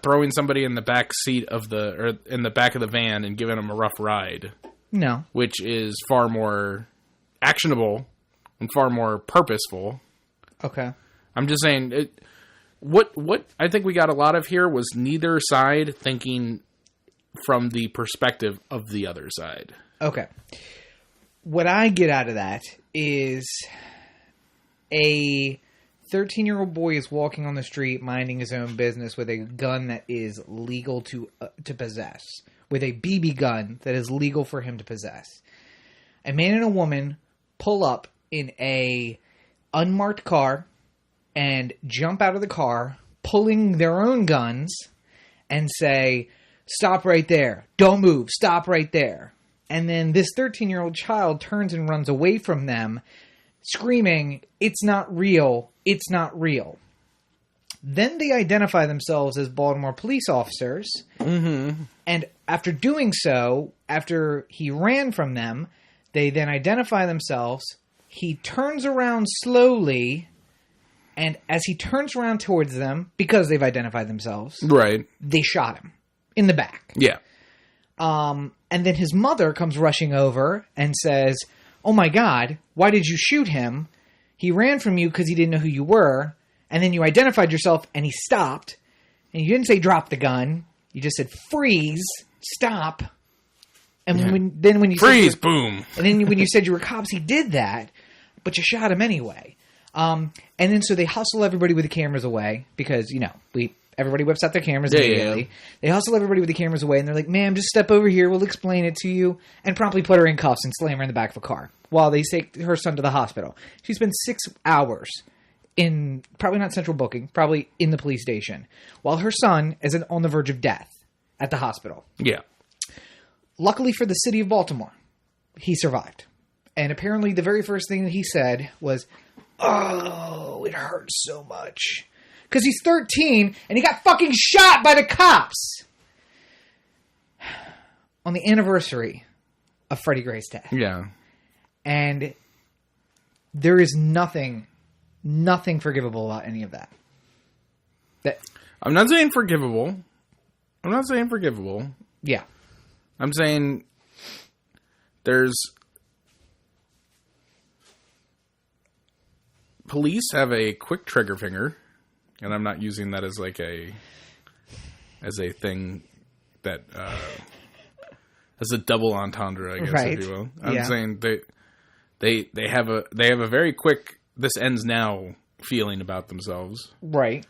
throwing somebody in the back seat or in the back of the van and giving them a rough ride. No. Which is far more actionable and far more purposeful. Okay. I'm just saying what I think we got a lot of here was neither side thinking from the perspective of the other side. Okay. What I get out of that is a 13-year-old boy is walking on the street minding his own business with a gun that is legal to possess. With a BB gun that is legal for him to possess. A man and a woman pull up in a unmarked car and jump out of the car, pulling their own guns, and say, "Stop right there. Don't move. Stop right there." And then this 13-year-old child turns and runs away from them, screaming, "It's not real. It's not real." Then they identify themselves as Baltimore police officers. Mm-hmm. And after doing so, after he ran from them, they then identify themselves. He turns around slowly, and as he turns around towards them, because they've identified themselves, right, they shot him in the back. Yeah. And then his mother comes rushing over and says, "Oh my God, why did you shoot him? He ran from you because he didn't know who you were. And then you identified yourself and he stopped. And you didn't say drop the gun. You just said freeze, stop. And when you freeze, said boom. And then when you said you were cops, he did that, but you shot him anyway." And then so they hustle everybody with the cameras away because, everybody whips out their cameras immediately. Yeah. They hustle everybody with the cameras away, and they're like, "Ma'am, just step over here. We'll explain it to you," and promptly put her in cuffs and slam her in the back of a car while they take her son to the hospital. She spent 6 hours in, probably not central booking, probably in the police station, while her son is on the verge of death at the hospital. Yeah. Luckily for the city of Baltimore, he survived. And apparently the very first thing that he said was, "Oh, it hurts so much." Because he's 13 and he got fucking shot by the cops on the anniversary of Freddie Gray's death. Yeah. And there is nothing forgivable about any of that. I'm not saying forgivable. Yeah. I'm saying there's... Police have a quick trigger finger, and I'm not using that as like a thing that as a double entendre, I guess, right. if you will. I'm saying they have a very quick "this ends now" feeling about themselves, right?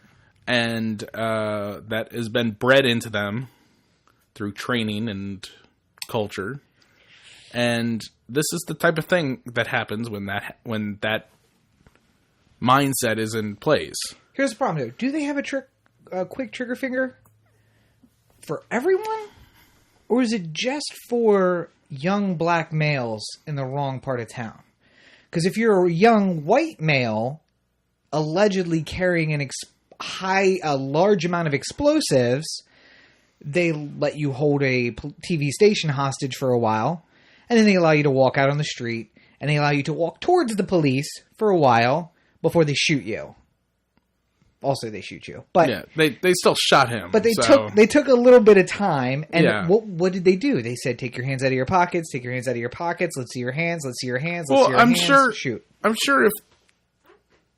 And that has been bred into them through training and culture, and this is the type of thing that happens when that mindset is in place. Here's the problem, though. Do they have a quick trigger finger for everyone? Or is it just for young black males in the wrong part of town? Because if you're a young white male allegedly carrying a large amount of explosives, they let you hold a TV station hostage for a while, and then they allow you to walk out on the street, and they allow you to walk towards the police for a while before they shoot you. Also, they shoot you, but yeah, they still shot him. But they took a little bit of time, and what did they do? They said, "Take your hands out of your pockets. Take your hands out of your pockets. Let's see your hands. Let's see your hands. Let's see your hands. Shoot." I'm sure if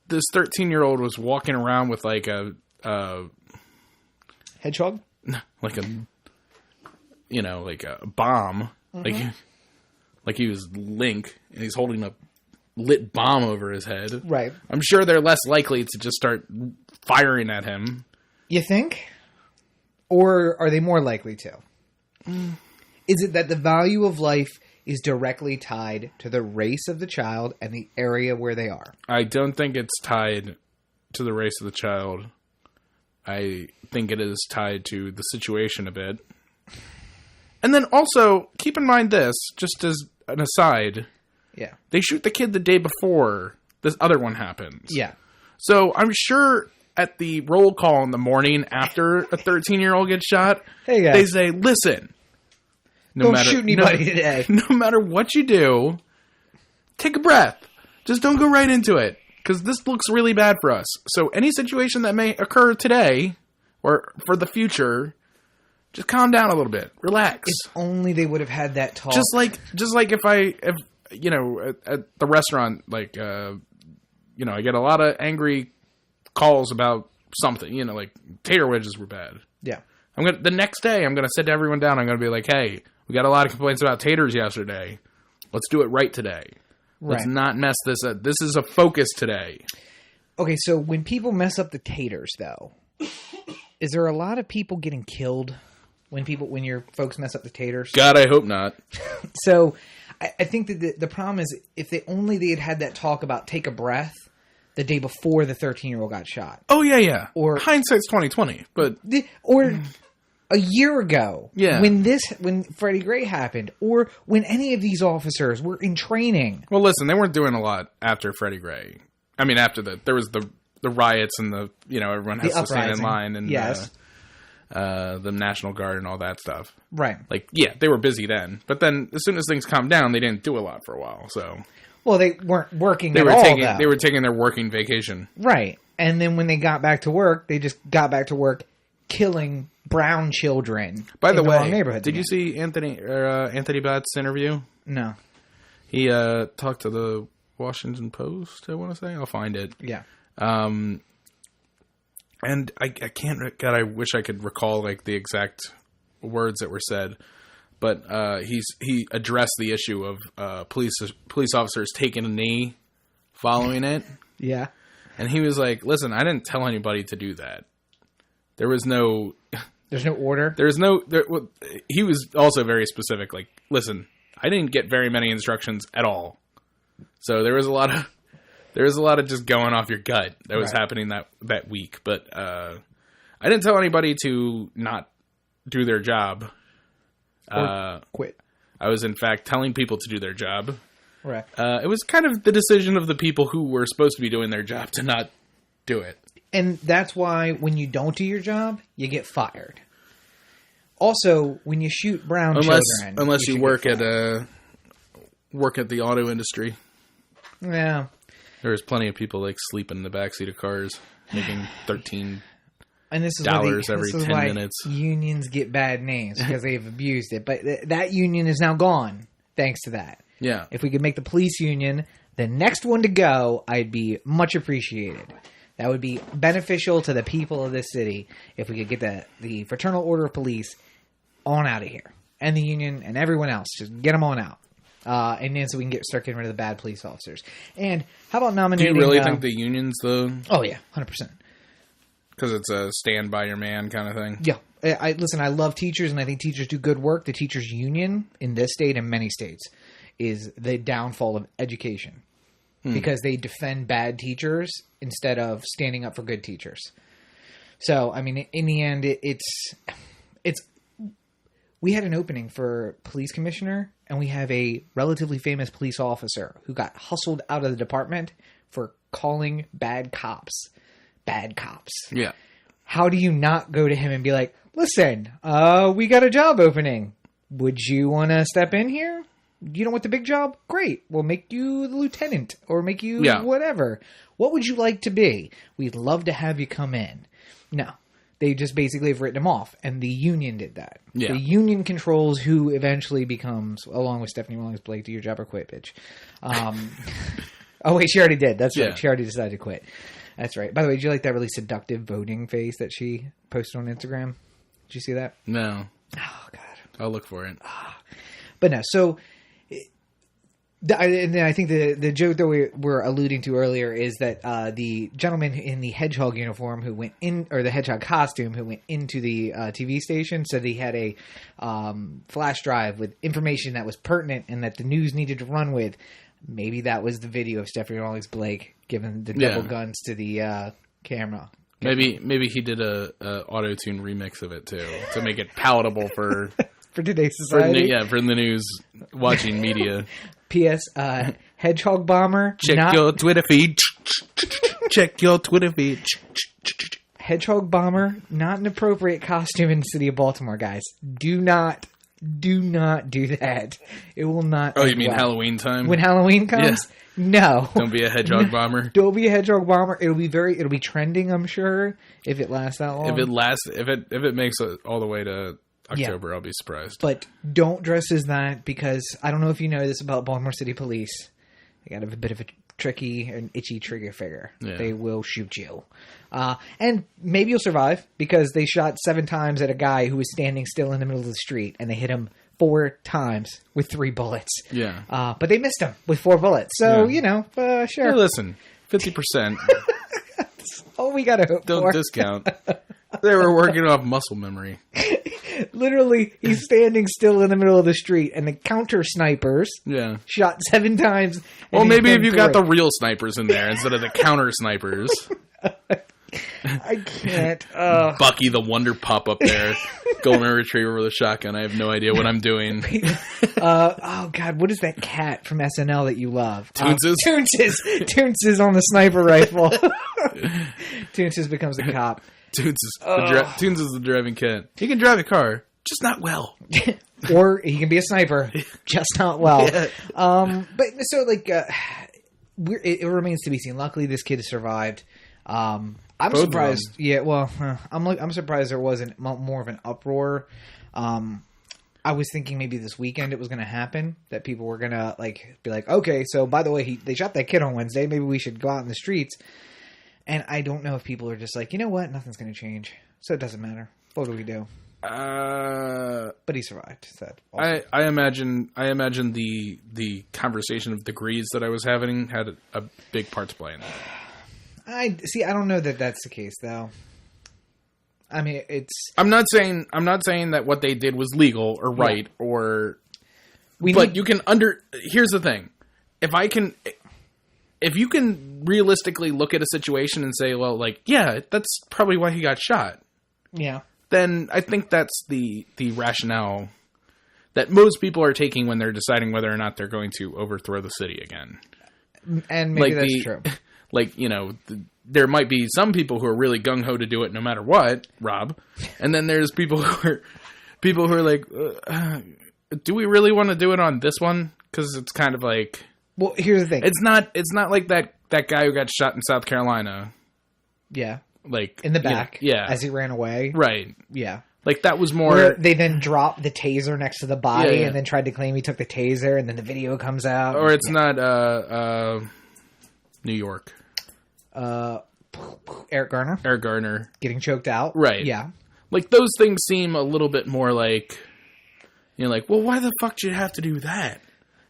this 13-year-old was walking around with like a hedgehog, like a bomb, mm-hmm. like he was Link, and he's holding a lit bomb over his head. Right. I'm sure they're less likely to just start firing at him. You think? Or are they more likely to? Is it that the value of life is directly tied to the race of the child and the area where they are? I don't think it's tied to the race of the child. I think it is tied to the situation a bit. And then also, keep in mind this, just as an aside... Yeah. They shoot the kid the day before this other one happens. Yeah. So I'm sure at the roll call in the morning after a 13-year-old gets shot, hey guys, they say, "Listen, don't shoot anybody today. No matter what you do, take a breath. Just don't go right into it, because this looks really bad for us. So any situation that may occur today or for the future, just calm down a little bit. Relax." If only they would have had that talk. Just like if at the restaurant, like, I get a lot of angry calls about something, like tater wedges were bad. Yeah. The next day, I'm going to sit everyone down. I'm going to be like, "Hey, we got a lot of complaints about taters yesterday. Let's do it right today. Let's not mess this up. This is a focus today." Okay, so when people mess up the taters, though, is there a lot of people getting killed when your folks mess up the taters? God, I hope not. So I think that the problem is if they had had that talk about take a breath the day before the 13-year-old got shot. Oh, yeah. Or hindsight's 20/20, but or a year ago, yeah, when Freddie Gray happened, or when any of these officers were in training. Well, listen, they weren't doing a lot after Freddie Gray. I mean, after there was the riots and everyone has to stand in line and yes. The National Guard and all that stuff. Right. Like, yeah, they were busy then. But then as soon as things calmed down, they didn't do a lot for a while. So, well, they weren't working They were taking their working vacation. Right. And then when they got back to work, they just got back to work killing brown children. By the way, did you see Anthony Batt's interview? No. He talked to the Washington Post, I want to say. I'll find it. Yeah. And I can't. God, I wish I could recall like the exact words that were said. But he addressed the issue of police officers taking a knee following it. Yeah. And he was like, "Listen, I didn't tell anybody to do that. There was no. There's no order. He was also very specific. Like, listen, I didn't get very many instructions at all. So there was a lot of just going off your gut that was happening that week. But I didn't tell anybody to not do their job. Or quit. I was, in fact, telling people to do their job. Right. It was kind of the decision of the people who were supposed to be doing their job to not do it. And that's why when you don't do your job, you get fired. Also, when you shoot brown children... Unless you work at the auto industry. Yeah. There's plenty of people like sleeping in the backseat of cars, making $13 and this is every 10 minutes. Unions get bad names because they've abused it. But that union is now gone, thanks to that. Yeah. If we could make the police union the next one to go, I'd be much appreciated. That would be beneficial to the people of this city if we could get the Fraternal Order of Police on out of here. And the union and everyone else. Just get them on out. And then so we can start getting rid of the bad police officers. And how about nominating... Do you really think the union's the... Oh, yeah. 100%. Because it's a stand by your man kind of thing? Yeah. Listen, I love teachers, and I think teachers do good work. The teachers' union in this state and many states is the downfall of education. Because they defend bad teachers instead of standing up for good teachers. So, I mean, in the end, it's we had an opening for police commissioner, and we have a relatively famous police officer who got hustled out of the department for calling bad cops. Bad cops. Yeah. How do you not go to him and be like, listen, we got a job opening. Would you want to step in here? You don't want the big job? Great. We'll make you the lieutenant or make you whatever. What would you like to be? We'd love to have you come in. No. They just basically have written him off, and the union did that. Yeah. The union controls who eventually becomes, along with Stephanie Rawlings-Blake, do your job or quit, bitch. Oh, wait, she already did. That's right. She already decided to quit. That's right. By the way, did you like that really seductive voting face that she posted on Instagram? Did you see that? No. Oh, God. I'll look for it. But no, so... And then I think the joke that we were alluding to earlier is that the gentleman in the hedgehog uniform who went in, or the hedgehog costume who went into the TV station said he had a flash drive with information that was pertinent and that the news needed to run with. Maybe that was the video of Stephanie Rawlings-Blake giving the double guns to the camera. Maybe he did a auto-tune remix of it too to make it palatable for for today's society. For the news watching media. P.S. Hedgehog bomber. Check your Twitter feed. Check your Twitter feed. Hedgehog bomber, not an appropriate costume in the city of Baltimore, guys. Do not do that. It will not. Oh, you mean Halloween time? When Halloween comes? Yeah. No. Don't be a hedgehog bomber. Don't be a hedgehog bomber. It'll be trending, I'm sure, if it lasts that long. If it makes it all the way to October, I'll be surprised. But don't dress as that, because I don't know if you know this about Baltimore City Police. They got a bit of a tricky and itchy trigger finger. Yeah. They will shoot you. And maybe you'll survive, because they shot 7 times at a guy who was standing still in the middle of the street, and they hit him 4 times with 3 bullets. Yeah. But they missed him with 4 bullets. So, sure. Hey, listen, 50%. That's all we got to hope Don't discount. They were working off muscle memory. Literally, he's standing still in the middle of the street, and the counter snipers shot 7 times. Well, maybe if you got the real snipers in there instead of the counter snipers. I can't. Bucky the Wonder Pup up there, golden retriever with a shotgun. I have no idea what I'm doing. Oh, God, what is that cat from SNL that you love? Toonses? Toonses on the sniper rifle. Toons just becomes a cop. Toons is the driving cat. He can drive a car, just not well. Or he can be a sniper, just not well. Yeah. But so like, it remains to be seen. Luckily, this kid has survived. I'm Both surprised. Yeah, well, I'm surprised there wasn't more of an uproar. I was thinking maybe this weekend it was going to happen, that people were going to like be like, okay, so by the way, they shot that kid on Wednesday. Maybe we should go out in the streets. And I don't know if people are just like, you know what, nothing's going to change, so it doesn't matter. What do we do? But he survived. So I imagine the conversation of degrees that I was having had a big part to play in that. I don't know that that's the case, though. I mean, I'm not saying that what they did was legal or right or. You can Here's the thing: if you can realistically look at a situation and say, well, like, yeah, that's probably why he got shot. Yeah. Then I think that's the rationale that most people are taking when they're deciding whether or not they're going to overthrow the city again. And maybe that's true. Like, you know, there might be some people who are really gung-ho to do it no matter what, Rob. And then there's people who are like, do we really want to do it on this one? Because it's kind of like... Well, here's the thing. It's not like that guy who got shot in South Carolina. Yeah. Like... In the back. Yeah. As he ran away. Right. Yeah. Like, that was more... Where they then dropped the taser next to the body and then tried to claim he took the taser, and then the video comes out. Or it's not, New York. Eric Garner. Getting choked out. Right. Yeah. Like, those things seem a little bit more like... You're like, well, why the fuck did you have to do that?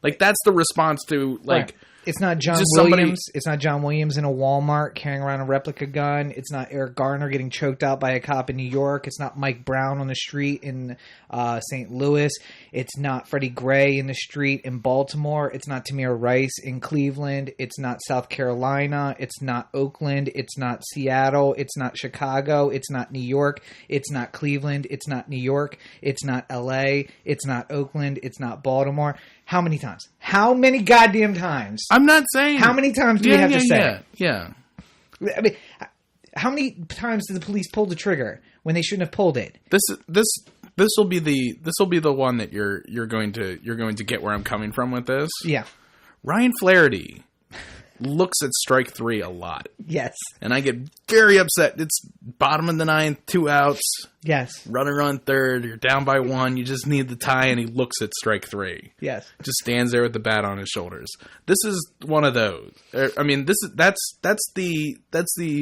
Like, that's the response to, like... Right. It's not John Williams. It's not John Williams in a Walmart carrying around a replica gun. It's not Eric Garner getting choked out by a cop in New York. It's not Mike Brown on the street in St. Louis. It's not Freddie Gray in the street in Baltimore. It's not Tamir Rice in Cleveland. It's not South Carolina. It's not Oakland. It's not Seattle. It's not Chicago. It's not New York. It's not Cleveland. It's not New York. It's not LA. It's not Oakland. It's not Baltimore. How many times? How many goddamn times? I'm not saying... How many times do we have to say? Yeah. I mean, how many times did the police pull the trigger when they shouldn't have pulled it? This will be the one that you're going to get where I'm coming from with this. Yeah. Ryan Flaherty looks at strike 3 a lot. Yes. And I get very upset. It's bottom of the 9th, 2 outs. Yes. Runner on third. You're down by 1. You just need the tie, and he looks at strike 3. Yes. Just stands there with the bat on his shoulders. This is one of those. I mean, that's the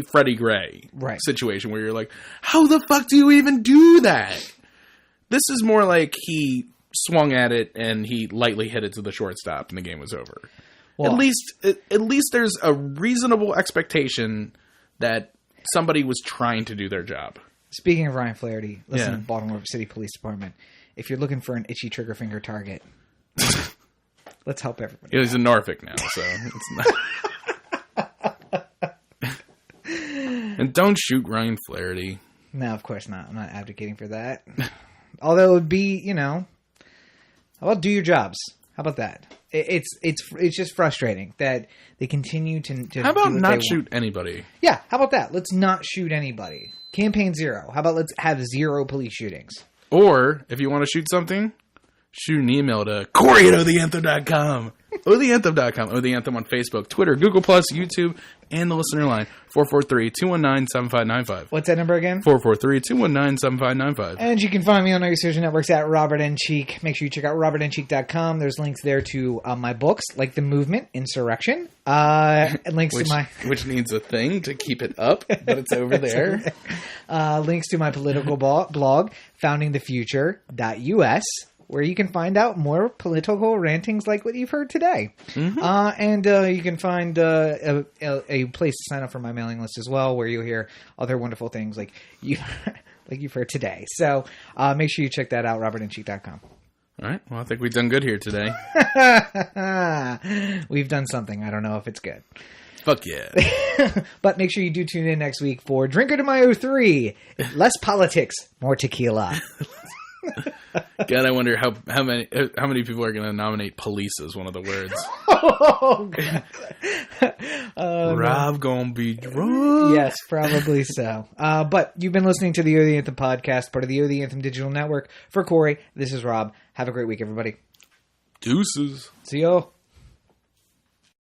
Freddie Gray situation where you're like, how the fuck do you even do that? This is more like he swung at it and he lightly hit it to the shortstop, and the game was over. Well, at least there's a reasonable expectation that somebody was trying to do their job. Speaking of Ryan Flaherty, listen to Baltimore City Police Department. If you're looking for an itchy trigger finger target, let's help everybody. He's in Norfolk now, so it's not. And don't shoot Ryan Flaherty. No, of course not. I'm not advocating for that. Although it would be, how about do your jobs? How about that? It's just frustrating that they continue to how about not shoot anybody? Yeah, how about that? Let's not shoot anybody. Campaign 0. How about let's have 0 police shootings? Or, if you want to shoot something, shoot an email to Cory@otheanthem.com. otheanthem.com. Oh, the Anthem on Facebook, Twitter, Google+, YouTube, and the listener line. 443-219-7595. What's that number again? 443-219-7595. And you can find me on all your social networks at Robert N. Cheek. Make sure you check out robertncheek.com. There's links there to my books, like The Movement, Insurrection. And links to my... Which needs a thing to keep it up, but it's over there. Links to my political blog, foundingthefuture.us. Where you can find out more political rantings like what you've heard today. Mm-hmm. And you can find a place to sign up for my mailing list as well, where you'll hear other wonderful things like you've heard today. So make sure you check that out, robertandcheek.com. All right. Well, I think we've done good here today. We've done something. I don't know if it's good. Fuck yeah. But make sure you do tune in next week for Drinko de Mayo 3. Less politics, more tequila. God, I wonder how many people are going to nominate police as one of the words. Oh, God. Rob gonna be drunk. Yes, probably so. But you've been listening to the O the Anthem podcast, part of the O the Anthem digital network. For Corey, this is Rob. Have a great week, everybody. Deuces. See y'all.